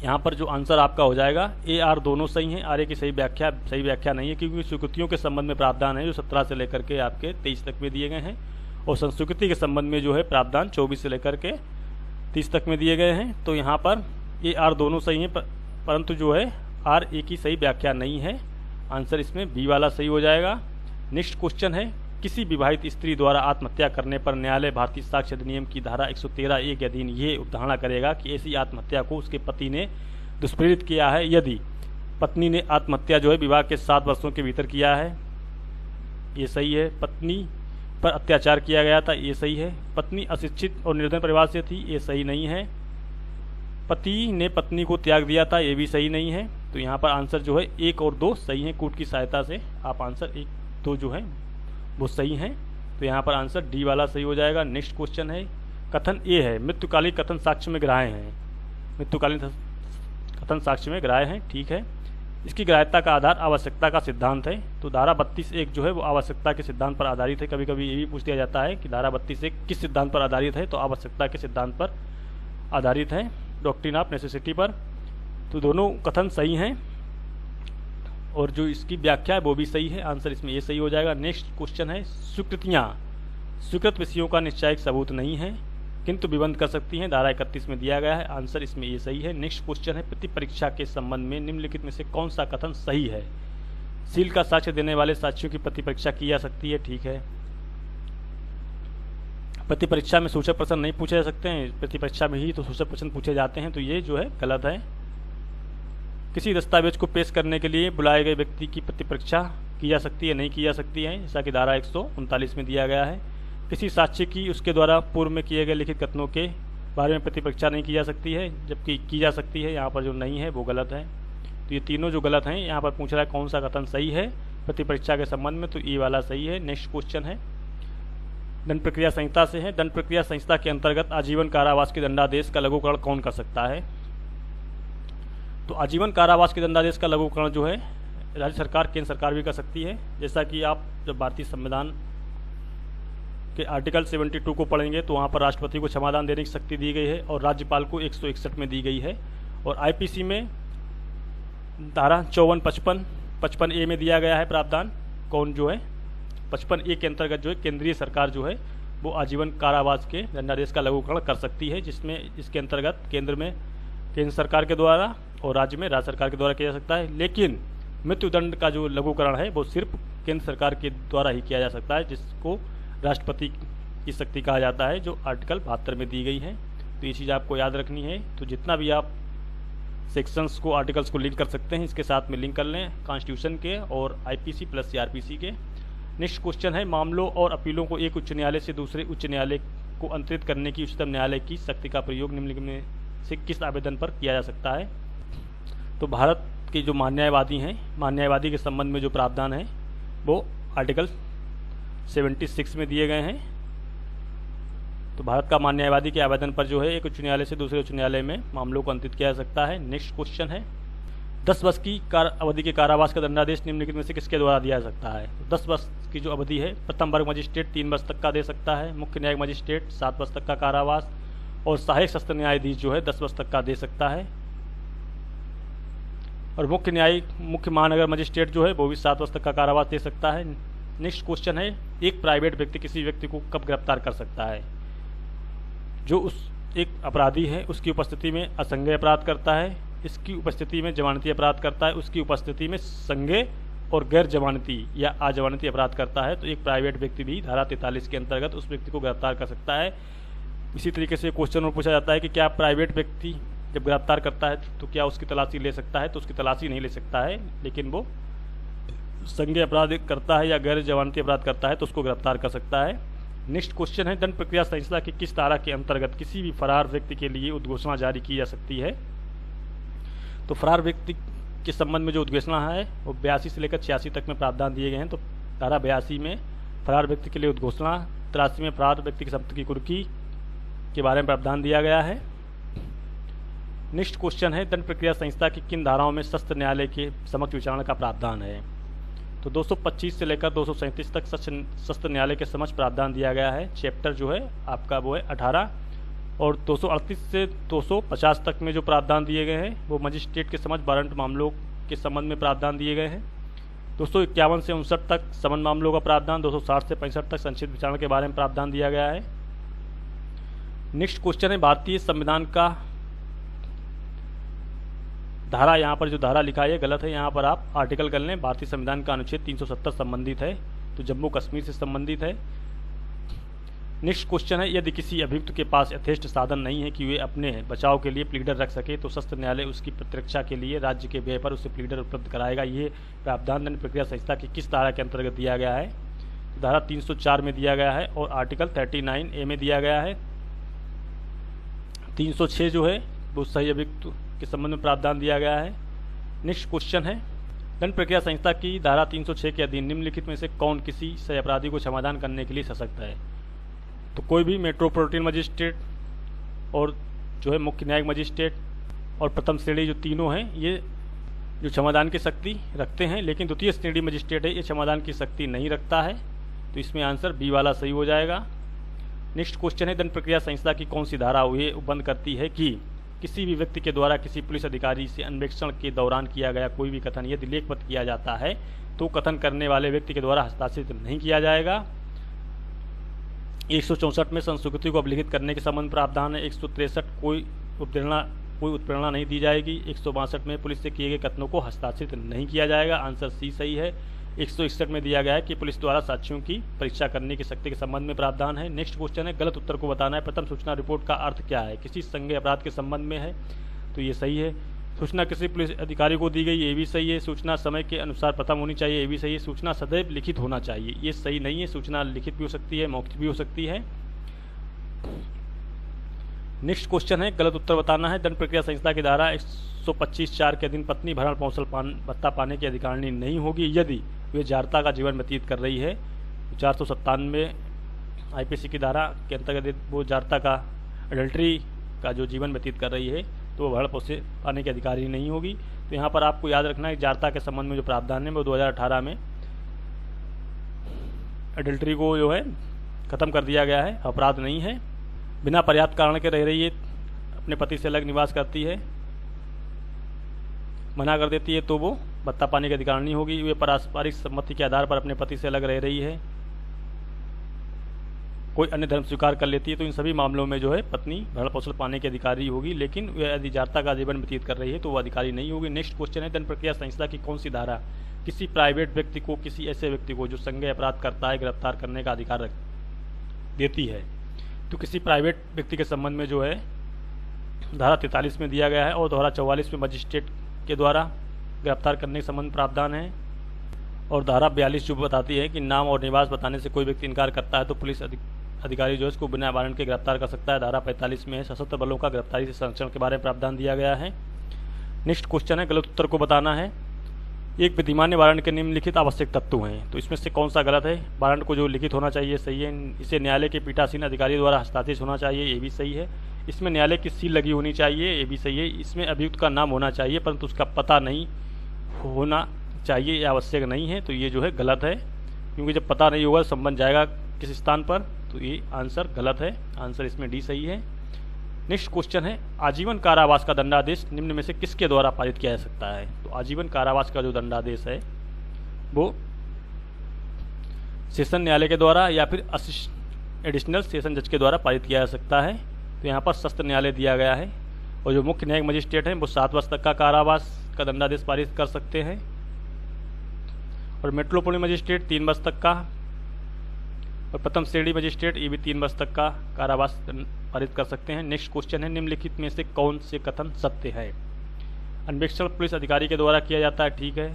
यहाँ पर जो आंसर आपका हो जाएगा ए आर दोनों सही हैं, आर ए की सही व्याख्या नहीं है, क्योंकि स्वीकृतियों के संबंध में प्रावधान है जो 17 से लेकर के आपके 23 तक में दिए गए हैं, और संस्वीकृति के संबंध में जो है प्रावधान 24 से लेकर के 30 तक में दिए गए हैं। तो यहाँ पर ए आर दोनों सही हैं, परंतु जो है आर ए की सही व्याख्या नहीं है। आंसर इसमें बी वाला सही हो जाएगा। नेक्स्ट क्वेश्चन है, किसी विवाहित स्त्री द्वारा आत्महत्या करने पर न्यायालय भारतीय साक्ष्य अधिनियम की धारा 113A के अधीन ये अवधारणा करेगा कि ऐसी आत्महत्या को उसके पति ने दुष्प्रेरित किया है यदि पत्नी ने आत्महत्या जो है विवाह के 7 वर्षों के भीतर किया है, ये सही है। पत्नी पर अत्याचार किया गया था, ये सही है। पत्नी अशिक्षित और निर्धन परिवार से थी, ये सही नहीं है। पति ने पत्नी को त्याग दिया था, ये भी सही नहीं है। तो यहाँ पर आंसर जो है 1 और 2 सही है। कोर्ट की सहायता से आप आंसर 1, 2 जो है वो सही हैं। तो यहाँ पर आंसर डी वाला सही हो जाएगा। नेक्स्ट क्वेश्चन है, कथन ए है मृत्युकालीन कथन साक्ष्य में ग्राह्य हैं। मृत्युकालीन कथन साक्ष्य में ग्राह्य हैं, ठीक है। इसकी ग्राह्यता का आधार आवश्यकता का सिद्धांत है। तो धारा 32(1) जो है वो आवश्यकता के सिद्धांत पर आधारित है। कभी कभी ये भी पूछ लिया जाता है कि धारा 32(1) किस सिद्धांत पर आधारित है, तो आवश्यकता के सिद्धांत पर आधारित है, डॉक्ट्रिन ऑफ नेसेसिटी पर। तो दोनों कथन सही हैं और जो इसकी व्याख्या है वो भी सही है। आंसर इसमें ये सही हो जाएगा। नेक्स्ट क्वेश्चन है, स्वीकृतियाँ स्वीकृत विषयों का निश्चायक सबूत नहीं है किंतु विबंध कर सकती हैं, धारा 31 में दिया गया है। आंसर इसमें ये सही है। नेक्स्ट क्वेश्चन है, प्रति परीक्षा के संबंध में निम्नलिखित में से कौन सा कथन सही है। सील का साक्ष्य देने वाले साक्ष्यों की प्रति परीक्षा की जा सकती है, ठीक है। प्रति परीक्षा में सूचक प्रश्न नहीं पूछे जा सकते हैं, प्रति परीक्षा में ही तो सूचक प्रश्न पूछे जाते हैं, तो ये जो है गलत है। किसी दस्तावेज को पेश करने के लिए बुलाए गए व्यक्ति की प्रति परीक्षा की जा सकती है, नहीं की जा सकती है, जैसा कि धारा 139 में दिया गया है। किसी साक्ष्य की उसके द्वारा पूर्व में किए गए लिखित कथनों के बारे में प्रति परीक्षा नहीं की जा सकती है, जबकि की जा सकती है। यहाँ पर जो नहीं है वो गलत है। तो ये तीनों जो गलत हैं, यहाँ पर पूछ रहा है कौन सा कथन सही है प्रति परीक्षा के संबंध में, तो ये वाला सही है। नेक्स्ट क्वेश्चन है, दंड प्रक्रिया संहिता से है। दंड प्रक्रिया संहिता के अंतर्गत आजीवन कारावास के दंडादेश का लघुकरण कौन कर सकता है। तो आजीवन कारावास के दंडादेश का लघुकरण जो है राज्य सरकार, केंद्र सरकार भी कर सकती है। जैसा कि आप जब भारतीय संविधान के आर्टिकल 72 को पढ़ेंगे तो वहाँ पर राष्ट्रपति को क्षमादान देने की शक्ति दी गई है और राज्यपाल को 161 में दी गई है। और आईपीसी में धारा 54, 55A में दिया गया है प्रावधान, कौन जो है 55A के अंतर्गत जो है केंद्रीय सरकार जो है वो आजीवन कारावास के दंडादेश का लघुकरण कर सकती है, जिसमें इसके अंतर्गत केंद्र में केंद्र सरकार के द्वारा और राज्य में राज्य सरकार के द्वारा किया जा सकता है। लेकिन मृत्युदंड का जो लघुकरण है वो सिर्फ केंद्र सरकार के द्वारा ही किया जा सकता है, जिसको राष्ट्रपति की शक्ति कहा जाता है, जो आर्टिकल 72 में दी गई है। तो ये चीज़ आपको याद रखनी है। तो जितना भी आप सेक्शंस को, आर्टिकल्स को लिंक कर सकते हैं, इसके साथ में लिंक कर लें कॉन्स्टिट्यूशन के और आईपीसी प्लस सीआरपीसी के। नेक्स्ट क्वेश्चन है, मामलों और अपीलों को एक उच्च न्यायालय से दूसरे उच्च न्यायालय को अंतरित करने की उच्चतम न्यायालय की शक्ति का प्रयोग निम्नलिखित में से किस आवेदन पर किया जा सकता है। तो भारत के जो मान्यवादी हैं, मान्यवादी के संबंध में जो प्रावधान है वो आर्टिकल 76 में दिए गए हैं। तो भारत का मान्यवादी के आवेदन पर जो है एक उच्च न्यायालय से दूसरे उच्च न्यायालय में मामलों को अंतरित किया जा सकता है। नेक्स्ट क्वेश्चन है, 10 वर्ष की अवधि के कारावास का दंडादेश निम्नलिखित में से किसके द्वारा दिया जा सकता है। तो 10 वर्ष की जो अवधि है, प्रथम वर्ग मजिस्ट्रेट 3 वर्ष तक का दे सकता है, मुख्य न्यायिक मजिस्ट्रेट 7 वर्ष तक का कारावास और सहायक सत्र न्यायाधीश जो है 10 वर्ष तक का दे सकता है। और मुख्य महानगर मजिस्ट्रेट जो है वो भी 7 वर्ष तक का कारावास दे सकता है। नेक्स्ट क्वेश्चन है, एक प्राइवेट व्यक्ति किसी व्यक्ति को कब गिरफ्तार कर सकता है। जो उस एक अपराधी है उसकी उपस्थिति में असंज्ञेय अपराध करता है, इसकी उपस्थिति में जमानती अपराध करता है, उसकी उपस्थिति में संज्ञेय और गैर जमानती या अजमानती अपराध करता है, तो एक प्राइवेट व्यक्ति भी धारा 43 के अंतर्गत उस व्यक्ति को गिरफ्तार कर सकता है। इसी तरीके से क्वेश्चन और पूछा जाता है कि क्या प्राइवेट व्यक्ति जब गिरफ्तार करता है तो क्या उसकी तलाशी ले सकता है। तो उसकी तलाशी नहीं ले सकता है, लेकिन वो संज्ञेय अपराध करता है या गैर जमानती अपराध करता है तो उसको गिरफ्तार कर सकता है। नेक्स्ट क्वेश्चन है, दंड प्रक्रिया संहिता की किस धारा के अंतर्गत किसी भी फरार व्यक्ति के लिए उद्घोषणा जारी की जा सकती है। तो फरार व्यक्ति के संबंध में जो उद्घोषणा है वो 82 से लेकर 86 तक में प्रावधान दिए गए हैं। तो धारा 82 में फरार व्यक्ति के लिए उद्घोषणा, 83 में फरार व्यक्ति की संपत्ति की कुर्की के बारे में प्रावधान दिया गया है। नेक्स्ट क्वेश्चन है, दंड प्रक्रिया संहिता की किन धाराओं में सत्र न्यायालय के समक्ष विचारणा का प्रावधान है। तो 225 से लेकर 237 तक सत्र न्यायालय के समक्ष प्रावधान दिया गया है। चैप्टर जो है आपका वो है 18 और 238 से 250 तक में जो प्रावधान दिए गए हैं वो मजिस्ट्रेट के समक्ष वारंट मामलों के संबंध में प्रावधान दिए गए हैं। 251 से 59 तक समन मामलों का प्रावधान, 260 से 65 तक संक्षिप्त विचारणा के बारे में प्रावधान दिया गया है। नेक्स्ट क्वेश्चन है, भारतीय संविधान का धारा यहाँ पर जो धारा लिखा है गलत है, यहाँ पर आप आर्टिकल कर लें। भारतीय संविधान का अनुच्छेद 370 संबंधित है, तो जम्मू कश्मीर से संबंधित है। नेक्स्ट क्वेश्चन है, यदि किसी अभियुक्त के पास यथेष्ट साधन नहीं है कि वे अपने बचाव के लिए प्लीडर रख सके तो सशस्त्र न्यायालय उसकी प्रतिरक्षा के लिए राज्य के व्यय पर उसे प्लीडर उपलब्ध कराएगा। ये प्रावधान दंड प्रक्रिया संहिता की किस धारा के अंतर्गत दिया गया है? धारा 304 में दिया गया है और आर्टिकल 39A में दिया गया है। 306 जो है वो सही अभियुक्त के संबंध में प्रावधान दिया गया है। नेक्स्ट क्वेश्चन है, दंड प्रक्रिया संहिता की धारा 306 के अधीन निम्नलिखित में से कौन किसी सह अपराधी को क्षमादान करने के लिए सशक्त है? तो कोई भी मेट्रोपॉलिटन मजिस्ट्रेट और जो है मुख्य न्यायिक मजिस्ट्रेट और प्रथम श्रेणी जो तीनों हैं ये जो क्षमादान की शक्ति रखते हैं, लेकिन द्वितीय श्रेणी मजिस्ट्रेट है ये क्षमादान की शक्ति नहीं रखता है, तो इसमें आंसर बी वाला सही हो जाएगा। नेक्स्ट क्वेश्चन है, दंड प्रक्रिया संहिता की कौन सी धारा ये बंद करती है कि किसी भी व्यक्ति के द्वारा किसी पुलिस अधिकारी से अन्वेषण के दौरान किया गया कोई भी कथन यदि लेखबद्ध किया जाता है तो कथन करने वाले व्यक्ति के द्वारा हस्ताक्षरित नहीं किया जाएगा। 164 में संस्कृति को अभिलिखित करने के संबंध प्रावधान है। 163 कोई उत्प्रेरणा नहीं दी जाएगी। 162 में पुलिस से किए गए कथनों को हस्ताक्षरित नहीं किया जाएगा, आंसर सी सही है। 161 में दिया गया है कि पुलिस द्वारा साक्ष्यों की परीक्षा करने की शक्ति के संबंध में प्रावधान है। नेक्स्ट क्वेश्चन है, गलत उत्तर को बताना है। प्रथम सूचना रिपोर्ट का अर्थ क्या है? किसी संज्ञेय अपराध के संबंध में है, तो ये सही है। सूचना किसी पुलिस अधिकारी को दी गई, ये भी सही है। सूचना समय के अनुसार प्रथम होनी चाहिए, ये भी सही है। सूचना सदैव लिखित होना चाहिए, ये सही नहीं है। सूचना लिखित भी हो सकती है, मौखिक भी हो सकती है। नेक्स्ट क्वेश्चन है, गलत उत्तर बताना है। दंड प्रक्रिया संहिता की धारा 125(4) के अधीन पत्नी भरण पोषण भत्ता पाने की अधिकारिणी नहीं होगी यदि वे जारता का जीवन व्यतीत कर रही है। 497 IPC की धारा के अंतर्गत वो जारता का अडल्ट्री का जो जीवन व्यतीत कर रही है तो वो भरण पोषण पाने की अधिकारी नहीं होगी। तो यहाँ पर आपको याद रखना है जारता के संबंध में जो प्रावधान है वो 2018 में अडल्ट्री को जो है खत्म कर दिया गया है, अपराध नहीं है। बिना पर्याप्त कारण के रह रही है, अपने पति से अलग निवास करती है, मना कर देती है तो वो भत्ता पाने की अधिकारिणी होगी। वे पारस्परिक सम्मति के आधार पर अपने पति से अलग रह रही है, कोई अन्य धर्म स्वीकार कर लेती है, तो इन सभी मामलों में जो है पत्नी भरण पोषण पाने की अधिकारी होगी। लेकिन वे यदि जारता का जीवन व्यतीत कर रही है तो वो अधिकारी नहीं होगी। नेक्स्ट क्वेश्चन है, दंड प्रक्रिया संहिता की कौन सी धारा किसी प्राइवेट व्यक्ति को किसी ऐसे व्यक्ति को जो संज्ञेय अपराध करता है गिरफ्तार करने का अधिकार देती है? तो किसी प्राइवेट व्यक्ति के संबंध में जो है धारा 43 में दिया गया है और धारा 44 में मजिस्ट्रेट के द्वारा गिरफ्तार करने के संबंध प्रावधान है। और धारा 42 जो बताती है कि नाम और निवास बताने से कोई व्यक्ति इनकार करता है तो पुलिस अधिकारी जो है इसको बिना वारंट के गिरफ्तार कर सकता है। धारा 45 में है सशस्त्र बलों का गिरफ्तारी से संरक्षण के बारे में प्रावधान दिया गया है। नेक्स्ट क्वेश्चन है, गलत उत्तर को बताना है। एक विधिमान्य वारंट के निम्नलिखित आवश्यक तत्व हैं, तो इसमें से कौन सा गलत है? वारंट को जो लिखित होना चाहिए सही है। इसे न्यायालय के पीठासीन अधिकारी द्वारा हस्ताक्षरित होना चाहिए, ये भी सही है। इसमें न्यायालय की सील लगी होनी चाहिए, ये भी सही है। इसमें अभियुक्त का नाम होना चाहिए परंतु उसका पता नहीं होना चाहिए, ये आवश्यक नहीं है, तो ये जो है गलत है। क्योंकि जब पता नहीं होगा संबंध जाएगा किस स्थान पर, तो ये आंसर गलत है। आंसर इसमें डी सही है। नेक्स्ट क्वेश्चन है, आजीवन कारावास का दंडादेश निम्न में से किसके द्वारा पारित किया जा सकता है? तो आजीवन कारावास का जो दंडादेश है वो सेशन न्यायालय के द्वारा या फिर एडिशनल सेशन जज के द्वारा पारित किया जा सकता है। तो यहाँ पर सत्र न्यायालय दिया गया है और जो मुख्य न्यायिक मजिस्ट्रेट हैं वो 7 वर्ष तक का कारावास का दंडादेश पारित कर सकते हैं और मेट्रोपोलिटन मजिस्ट्रेट 3 वर्ष तक का और प्रथम श्रेणी मजिस्ट्रेट ये भी 3 वर्ष तक का कारावास पारित कर सकते हैं। नेक्स्ट क्वेश्चन है, निम्नलिखित में से कौन से कथन सत्य है? अन्वेषण पुलिस अधिकारी के द्वारा किया जाता है, ठीक है।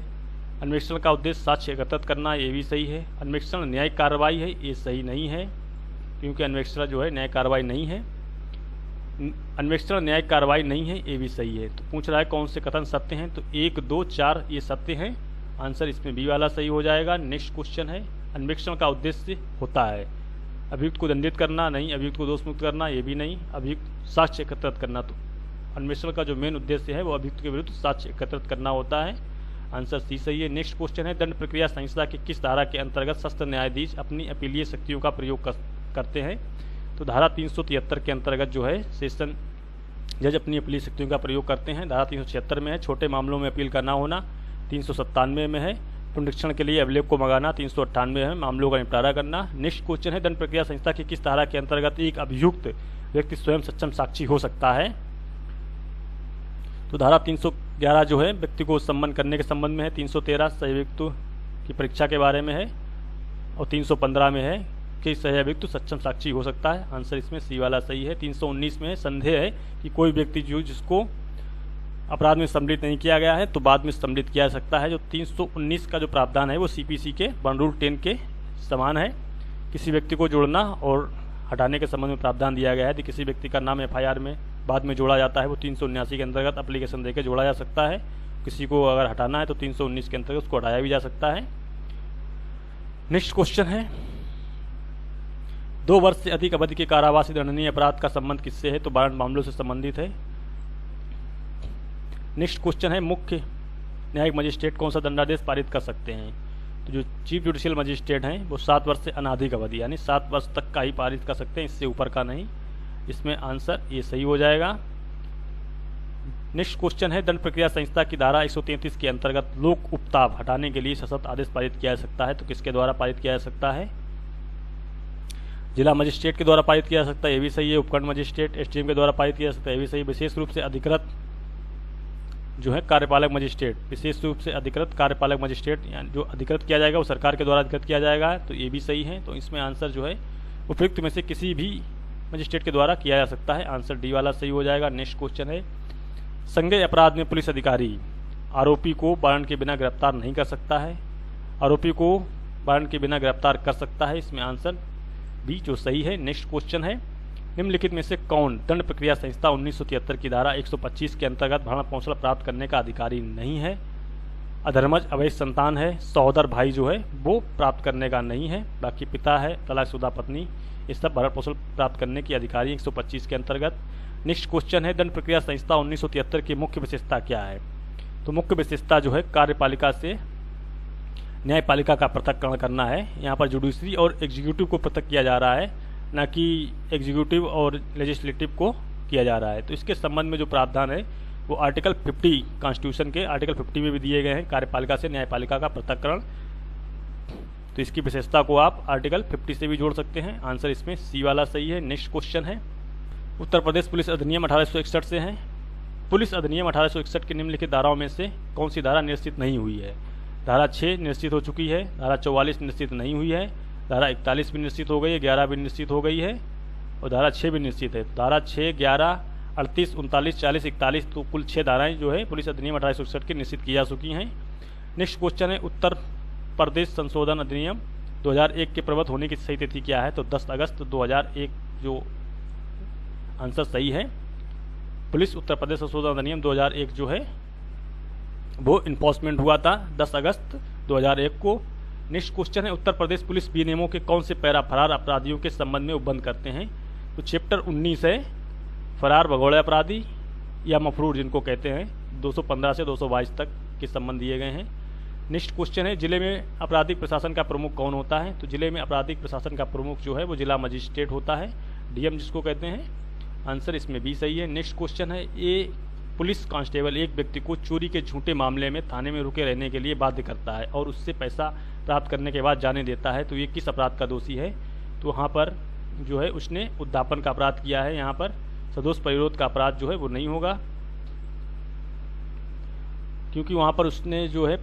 अन्वेषण का उद्देश्य साक्ष्य एकत्रित करना, ये भी सही है। अन्वेषण न्यायिक कार्रवाई है, ये सही नहीं है क्योंकि अन्वेषण जो है न्यायिक कार्रवाई नहीं है। अन्वेषण न्यायिक कार्रवाई नहीं है, ये भी सही है। तो पूछ रहा है कौन से कथन सत्य हैं, तो 1, 2, 4 ये सत्य हैं। आंसर इसमें बी वाला सही हो जाएगा। नेक्स्ट क्वेश्चन है, अन्वेषण का उद्देश्य होता है अभियुक्त को दंडित करना, नहीं। अभियुक्त को दोष मुक्त करना, ये भी नहीं। अभियुक्त साक्ष्य एकत्रित करना, तो अन्वेषण का जो मेन उद्देश्य है वो अभियुक्त के विरुद्ध साक्ष्य एकत्रित करना होता है। आंसर सी सही है। नेक्स्ट क्वेश्चन है, दंड प्रक्रिया संहिता की किस धारा के अंतर्गत सशस्त्र न्यायाधीश अपनी अपीलीय शक्तियों का प्रयोग करते हैं? तो धारा 373 के अंतर्गत जो है सेशन जज अपनी अपीलीय शक्तियों का प्रयोग करते हैं। धारा 376 में है छोटे मामलों में अपील का ना होना, 397 में है पुनरीक्षण के लिए अभिलेख को मंगाना, 398 है मामलों का निपटारा करना। नेक्स्ट क्वेश्चन है, दंड प्रक्रिया संहिता की किस धारा के अंतर्गत एक अभियुक्त व्यक्ति स्वयं सक्षम साक्षी हो सकता है? तो धारा 311 जो है व्यक्ति को सम्मान करने के संबंध में है, 313 सही व्यक्ति की परीक्षा के बारे में है, और 315 में है कि सही व्यक्ति सक्षम साक्षी हो सकता है। आंसर इसमें सी वाला सही है। 319 में संदेह है कि कोई व्यक्ति जो जिसको अपराध में सम्मिलित नहीं किया गया है तो बाद में सम्मिलित किया जा सकता है। जो 319 का जो प्रावधान है वो सीपीसी के वन रूल 10 के समान है। किसी व्यक्ति को जोड़ना और हटाने के संबंध में प्रावधान दिया गया है। यदि किसी व्यक्ति का नाम एफआईआर में बाद में जोड़ा जाता है वो 379 के अंतर्गत एप्लीकेशन देकर जोड़ा जा सकता है। किसी को अगर हटाना है तो 319 के अंतर्गत उसको हटाया भी जा सकता है। नेक्स्ट क्वेश्चन है, 2 वर्ष से अधिक अवधि के कारावास दंडनीय अपराध का संबंध किससे है? तो वारंट मामलों से संबंधित है। नेक्स्ट क्वेश्चन है, मुख्य न्यायिक मजिस्ट्रेट कौन सा दंडादेश पारित कर सकते हैं? तो जो चीफ जुडिशियल मजिस्ट्रेट हैं वो 7 वर्ष से अनाधिक अवधि यानी 7 वर्ष तक का ही पारित कर सकते हैं, इससे ऊपर का नहीं। इसमें आंसर ये सही हो जाएगा। नेक्स्ट क्वेश्चन है, दंड प्रक्रिया संहिता की धारा 133 के अंतर्गत लोक उपताप हटाने के लिए सशर्त आदेश पारित किया जा सकता है। तो किसके द्वारा पारित किया जा सकता है? जिला मजिस्ट्रेट के द्वारा पारित किया जा सकता है, ये भी सही है। उपखंड मजिस्ट्रेट एसडीएम के द्वारा पारित किया जा सकता है, ये भी सही। विशेष रूप से अधिकृत जो है कार्यपालक मजिस्ट्रेट, विशेष रूप से अधिकृत कार्यपालक मजिस्ट्रेट यानी जो अधिकृत किया जाएगा वो सरकार के द्वारा अधिकृत किया जाएगा, तो ये भी सही है। तो इसमें आंसर जो है उपयुक्त में से किसी भी मजिस्ट्रेट के द्वारा किया जा सकता है। आंसर डी वाला सही हो जाएगा। नेक्स्ट क्वेश्चन है, संज्ञेय अपराध में पुलिस अधिकारी आरोपी को वारंट के बिना गिरफ्तार नहीं कर सकता है, आरोपी को वारंट के बिना गिरफ्तार कर सकता है। इसमें आंसर बी जो सही है। नेक्स्ट क्वेश्चन है, निम्नलिखित में से कौन दंड प्रक्रिया संहिता 1973 की धारा 125 के अंतर्गत भरण पोषण प्राप्त करने का अधिकारी नहीं है? अधर्मज अवैध संतान है, सहोदर भाई जो है वो प्राप्त करने का नहीं है, बाकी पिता है, तलाकशुदा पत्नी, ये सब भरण पोषण प्राप्त करने की अधिकारी 125 के अंतर्गत। नेक्स्ट क्वेश्चन है, दंड प्रक्रिया संहिता 1973 की मुख्य विशेषता क्या है? तो मुख्य विशेषता जो है कार्यपालिका से न्यायपालिका का पृथक्करण करना है। यहाँ पर जुडिशरी और एग्जीक्यूटिव को पृथक किया जा रहा है, न कि एग्जीक्यूटिव और लेजिस्लेटिव को किया जा रहा है। तो इसके संबंध में जो प्रावधान है वो आर्टिकल 50 कॉन्स्टिट्यूशन के आर्टिकल 50 में भी दिए गए हैं, कार्यपालिका से न्यायपालिका का पृथक्करण। तो इसकी विशेषता को आप आर्टिकल 50 से भी जोड़ सकते हैं। आंसर इसमें सी वाला सही है। नेक्स्ट क्वेश्चन है, उत्तर प्रदेश पुलिस अधिनियम 1861 से है। पुलिस अधिनियम 1861 की निम्नलिखित धाराओं में से कौन सी धारा निश्चित नहीं हुई है? धारा 6 निश्चित हो चुकी है, धारा 44 निश्चित नहीं हुई है, धारा 41 भी निश्चित हो गई है, 11 भी निश्चित हो गई है और धारा 6 भी निश्चित है। धारा 6, 11, 38, 39, 40, 41 तो कुल 6 धाराएं जो है पुलिस अधिनियम 1861 की निश्चित की जा चुकी हैं। नेक्स्ट क्वेश्चन है, उत्तर प्रदेश संशोधन अधिनियम 2001 के प्रवृत्त होने की सही तिथि क्या है? तो 10 अगस्त 2001 जो आंसर सही है। पुलिस उत्तर प्रदेश संशोधन अधिनियम 2001 जो है वो इन्फोर्समेंट हुआ था 10 अगस्त 2001 को। नेक्स्ट क्वेश्चन है, उत्तर प्रदेश पुलिस विनियमों के कौन से पैरा फरार अपराधियों के संबंध में उपबंध करते हैं? तो चैप्टर 19 है, फरार भगोड़े अपराधी या मफरूर जिनको कहते हैं, 215 से 222 तक के संबंध दिए गए हैं। नेक्स्ट क्वेश्चन है, जिले में आपराधिक प्रशासन का प्रमुख कौन होता है? तो जिले में आपराधिक प्रशासन का प्रमुख जो है वो जिला मजिस्ट्रेट होता है, डीएम जिसको कहते हैं। आंसर इसमें भी सही है। नेक्स्ट क्वेश्चन है, ए पुलिस कांस्टेबल एक व्यक्ति को चोरी के झूठे मामले में थाने में रुके रहने के लिए बाध्य करता है और उससे पैसा प्राप्त करने के बाद जाने देता है, तो ये किस अपराध का दोषी है? तो वहाँ पर जो है उसने उद्यापन का अपराध किया है। यहाँ पर सदोष परिरोध का अपराध जो है वो नहीं होगा, क्योंकि वहाँ पर उसने जो है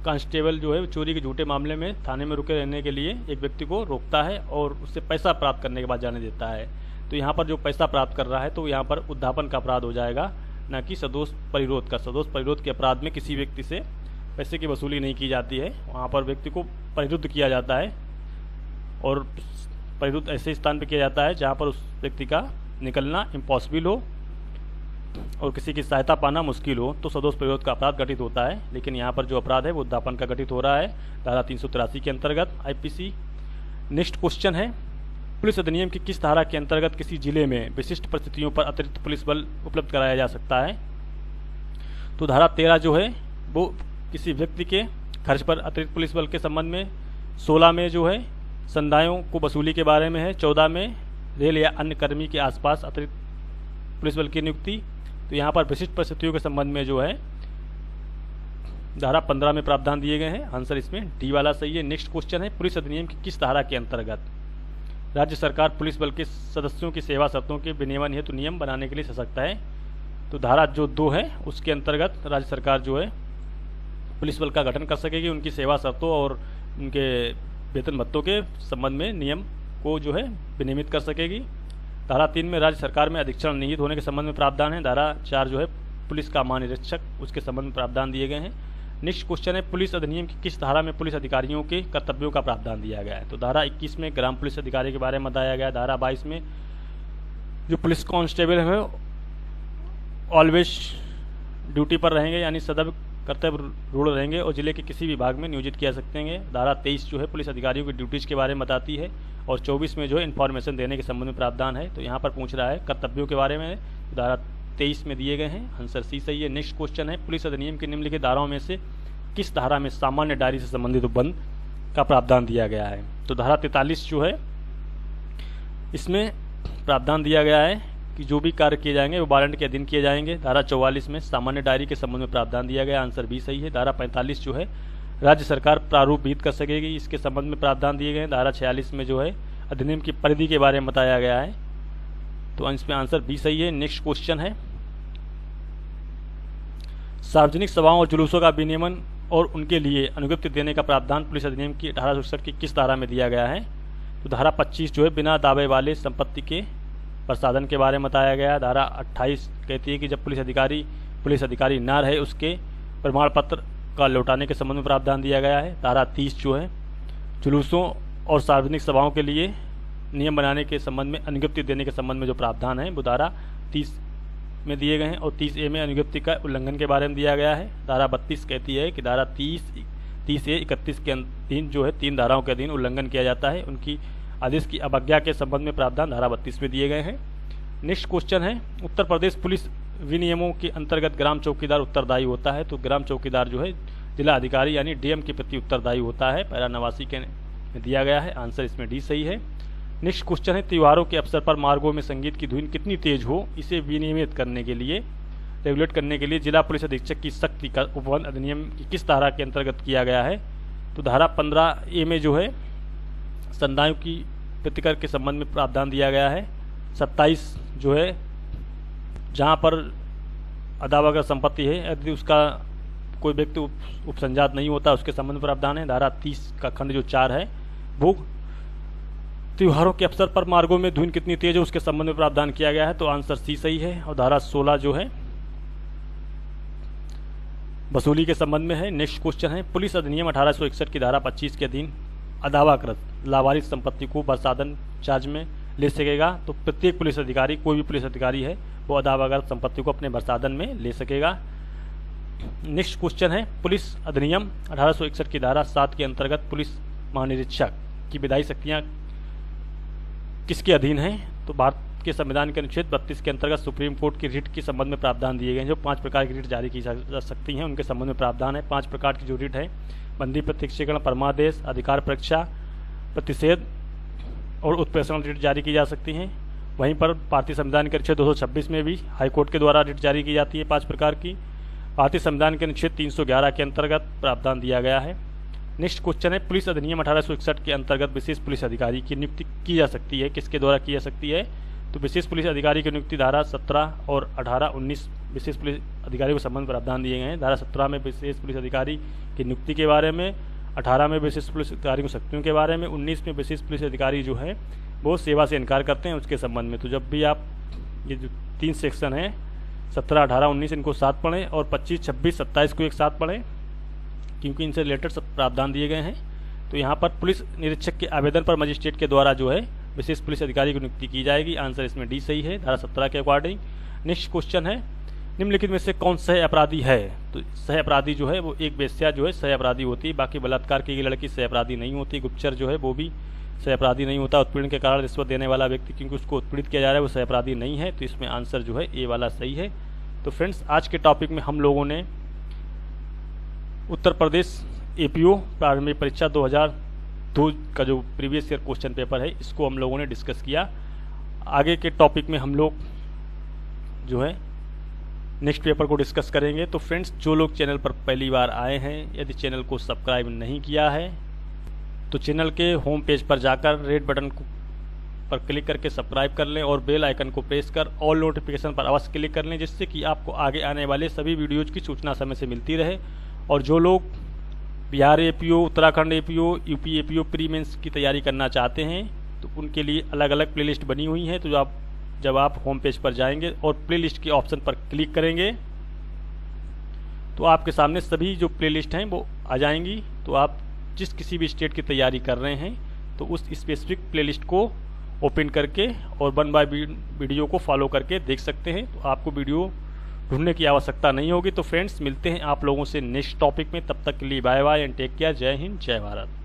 कांस्टेबल जो है चोरी के झूठे मामले में थाने में रुके रहने के लिए एक व्यक्ति को रोकता है और उससे पैसा प्राप्त करने के बाद जाने देता है। तो यहाँ पर जो पैसा प्राप्त कर रहा है तो यहाँ पर उद्यापन का अपराध हो जाएगा, न कि सदोष परिरोध का। सदोष परिरोध के अपराध में किसी व्यक्ति से पैसे की वसूली नहीं की जाती है, वहाँ पर व्यक्ति को परिरुद्ध किया जाता है और परिरुद्ध ऐसे स्थान पर किया जाता है जहाँ पर उस व्यक्ति का निकलना इम्पॉसिबल हो और किसी की सहायता पाना मुश्किल हो, तो सदोष परिरोध का अपराध गठित होता है। लेकिन यहाँ पर जो अपराध है वो उद्यापन का गठित हो रहा है धारा 383 के अंतर्गत आईपीसी। नेक्स्ट क्वेश्चन है, पुलिस अधिनियम की किस धारा के अंतर्गत किसी जिले में विशिष्ट परिस्थितियों पर अतिरिक्त पुलिस बल उपलब्ध कराया जा सकता है? तो धारा 13 जो है वो किसी व्यक्ति के खर्च पर अतिरिक्त पुलिस बल के संबंध में, 16 में जो है संदायों को वसूली के बारे में है, 14 में रेल या अन्य कर्मी के आसपास अतिरिक्त पुलिस बल की नियुक्ति। तो यहाँ पर विशिष्ट परिस्थितियों के संबंध में जो है धारा 15 में प्रावधान दिए गए हैं। आंसर इसमें डी वाला सही है। नेक्स्ट क्वेश्चन है, पुलिस अधिनियम की किस धारा के अंतर्गत राज्य सरकार पुलिस बल के सदस्यों की सेवा शर्तों के विनियमन हेतु नियम बनाने के लिए सशक्त है? तो धारा जो 2 है उसके अंतर्गत राज्य सरकार जो है पुलिस बल का गठन कर सकेगी, उनकी सेवा शर्तों और उनके वेतन भत्तों के संबंध में नियम को जो है विनियमित कर सकेगी। धारा 3 में राज्य सरकार में अधीक्षण निहित होने के संबंध में प्रावधान है। धारा 4 जो है पुलिस का महानिरीक्षक, उसके संबंध में प्रावधान दिए गए हैं। नेक्स्ट क्वेश्चन है, पुलिस अधिनियम की किस धारा में पुलिस अधिकारियों के कर्तव्यों का प्रावधान दिया गया है? तो धारा 21 में ग्राम पुलिस अधिकारी के बारे में बताया गया है। धारा 22 में जो पुलिस कांस्टेबल है ऑलवेज ड्यूटी पर रहेंगे, यानी सदैव कर्तव्य रूढ़ रहेंगे और जिले के किसी भी भाग में नियोजित किया सकते हैं। धारा 23 जो है पुलिस अधिकारियों की ड्यूटीज के बारे में बताती है और 24 में जो है इन्फॉर्मेशन देने के संबंध में प्रावधान है। तो यहाँ पर पूछ रहा है कर्तव्यों के बारे में, धारा 23 में दिए गए हैं, आंसर सी सही है। नेक्स्ट क्वेश्चन है, पुलिस अधिनियम की निम्नलिखित धाराओं में से किस धारा में सामान्य डायरी से संबंधित उपबंध का प्रावधान दिया गया है? तो धारा 43 जो है इसमें प्रावधान दिया गया है कि जो भी कार्य किए जाएंगे वो वारंट के अधीन किए जाएंगे। धारा 44 में सामान्य डायरी के संबंध में प्रावधान दिया गया, आंसर भी सही है। धारा 45 जो है राज्य सरकार प्रारूप विहित कर सकेगी, इसके संबंध में प्रावधान दिए गए। धारा 46 में जो है अधिनियम की परिधि के बारे में बताया गया है, तो इसमें आंसर भी सही है। नेक्स्ट क्वेश्चन है, सार्वजनिक सभाओं और जुलूसों का विनियमन और उनके लिए अनुज्ञप्ति देने का प्रावधान पुलिस अधिनियम की 1861 की किस धारा में दिया गया है? तो धारा 25 जो है बिना दावे वाले संपत्ति के प्रसाधन के बारे में बताया गया। धारा 28 कहती है कि जब पुलिस अधिकारी ना रहे उसके प्रमाण पत्र का लौटाने के संबंध में प्रावधान दिया गया है। धारा 30 जो है जुलूसों और सार्वजनिक सभाओं के लिए नियम बनाने के संबंध में अनुज्ञप्ति देने के संबंध में जो प्रावधान है वो धारा 30 में दिए गए हैं और 30A में अनुज्ञप्ति का उल्लंघन के बारे में दिया गया है। धारा 32 कहती है कि धारा 30A 31 के अधीन जो है 3 धाराओं के अधीन उल्लंघन किया जाता है, उनकी आदेश की अवज्ञा के संबंध में प्रावधान धारा 32 में दिए गए हैं। नेक्स्ट क्वेश्चन है, उत्तर प्रदेश पुलिस विनियमों के अंतर्गत ग्राम चौकीदार उत्तरदायी होता है। तो ग्राम चौकीदार जो है जिला अधिकारी यानी डीएम के प्रति उत्तरदायी होता है, पैरा 89 के में दिया गया है, आंसर इसमें डी सही है। नेक्स्ट क्वेश्चन है, त्योहारों के अवसर पर मार्गों में संगीत की धुन कितनी तेज हो इसे विनियमित करने के लिए, रेगुलेट करने के लिए जिला पुलिस अधीक्षक की शक्ति का उपबंध अधिनियम की किस धारा के अंतर्गत किया गया है? तो धारा 15A में जो है संदायों की प्रतिकर के संबंध में प्रावधान दिया गया है। 27 जो है जहां पर अदावगर संपत्ति है यदि उसका कोई व्यक्ति उपसंजात नहीं होता उसके संबंध में प्रावधान है। धारा 30 का खंड जो 4 है वो त्योहारों के अवसर पर मार्गों में धुन कितनी तेज है उसके संबंध में प्रावधान किया गया है, तो आंसर सी सही है। और धारा 16 जो है वसूली के संबंध में है। नेक्स्ट क्वेश्चन है, पुलिस अधिनियम 1861 की धारा 25 के अधीन अदावाकृत लावारिस संपत्ति को प्रसाधन चार्ज में ले सकेगा। तो प्रत्येक पुलिस अधिकारी, कोई भी पुलिस अधिकारी है वो अदावाकृत संपत्ति को अपने प्रसाधन में ले सकेगा। नेक्स्ट क्वेश्चन है, पुलिस अधिनियम 1861 की धारा 7 के अंतर्गत पुलिस महानिरीक्षक की विधायी शक्तियां किसके अधीन हैं? तो भारत के संविधान के अनुच्छेद 32 के अंतर्गत सुप्रीम कोर्ट की रिट के संबंध में प्रावधान दिए गए हैं। जो 5 प्रकार की रिट जारी की जा सकती हैं उनके संबंध में प्रावधान है। 5 प्रकार की जो रिट है, बंदी प्रत्यक्षीकरण, परमादेश, अधिकार परीक्षा, प्रतिषेध और उत्प्रेषण रिट जारी की जा सकती हैं। वहीं पर भारतीय संविधान के अनुच्छेद 226 में भी हाईकोर्ट के द्वारा रिट जारी की जाती है 5 प्रकार की। भारतीय संविधान के अनुच्छेद 311 के अंतर्गत प्रावधान दिया गया है। नेक्स्ट क्वेश्चन है, पुलिस अधिनियम 1861 के अंतर्गत विशेष पुलिस अधिकारी की नियुक्ति की जा सकती है, किसके द्वारा की जा सकती है? तो विशेष पुलिस अधिकारी की नियुक्ति धारा 17 और 18, 19 विशेष पुलिस अधिकारी को संबंध प्रावधान दिए गए हैं। धारा 17 में विशेष पुलिस अधिकारी की नियुक्ति के बारे में, 18 में विशेष पुलिस अधिकारी की शक्तियों के बारे में, 19 में विशेष पुलिस अधिकारी जो है वो सेवा से इनकार करते हैं उसके संबंध में। तो जब भी आप ये जो 3 सेक्शन है 17, 18, 19 इनको साथ पढ़ें और 25, 26, 27 को एक साथ पढ़ें क्योंकि इनसे रिलेटेड सब प्रावधान दिए गए हैं। तो यहाँ पर पुलिस निरीक्षक के आवेदन पर मजिस्ट्रेट के द्वारा जो है विशेष पुलिस अधिकारी की नियुक्ति की जाएगी, आंसर इसमें डी सही है धारा 17 के अकॉर्डिंग। नेक्स्ट क्वेश्चन है, निम्नलिखित में से कौन सह अपराधी है? तो सह अपराधी जो है वो एक वेश्या जो है सह अपराधी होती है, बाकी बलात्कार की गई लड़की सह अपराधी नहीं होती। गुप्तचर जो है वो भी सह अपराधी नहीं होता। उत्पीड़न के कारण रिश्वत देने वाला व्यक्ति क्योंकि उसको उत्पीड़ित किया जा रहा है वो सह अपराधी नहीं है, तो इसमें आंसर जो है ए वाला सही है। तो फ्रेंड्स, आज के टॉपिक में हम लोगों ने उत्तर प्रदेश एपीओ प्रारंभिक परीक्षा 2002 का जो प्रीवियस ईयर क्वेश्चन पेपर है इसको हम लोगों ने डिस्कस किया। आगे के टॉपिक में हम लोग जो है नेक्स्ट पेपर को डिस्कस करेंगे। तो फ्रेंड्स, जो लोग चैनल पर पहली बार आए हैं, यदि चैनल को सब्सक्राइब नहीं किया है तो चैनल के होम पेज पर जाकर रेड बटन पर क्लिक करके सब्सक्राइब कर लें और बेल आइकन को प्रेस कर ऑल नोटिफिकेशन पर अवश्य क्लिक कर लें, जिससे कि आपको आगे आने वाले सभी वीडियोज़ की सूचना समय से मिलती रहे। और जो लोग Bihar APO, Uttarakhand APO, UP APO pre mains की तैयारी करना चाहते हैं तो उनके लिए अलग अलग प्लेलिस्ट बनी हुई है। तो जब आप होम पेज पर जाएंगे और प्लेलिस्ट के ऑप्शन पर क्लिक करेंगे तो आपके सामने सभी जो प्लेलिस्ट हैं वो आ जाएंगी। तो आप जिस किसी भी स्टेट की तैयारी कर रहे हैं तो उस स्पेसिफिक प्लेलिस्ट को ओपन करके और 1 बाय वीडियो को फॉलो करके देख सकते हैं। तो आपको वीडियो ढूंढने की आवश्यकता नहीं होगी। तो फ्रेंड्स, मिलते हैं आप लोगों से नेक्स्ट टॉपिक में। तब तक के लिए bye bye and take care. जय हिंद, जय भारत।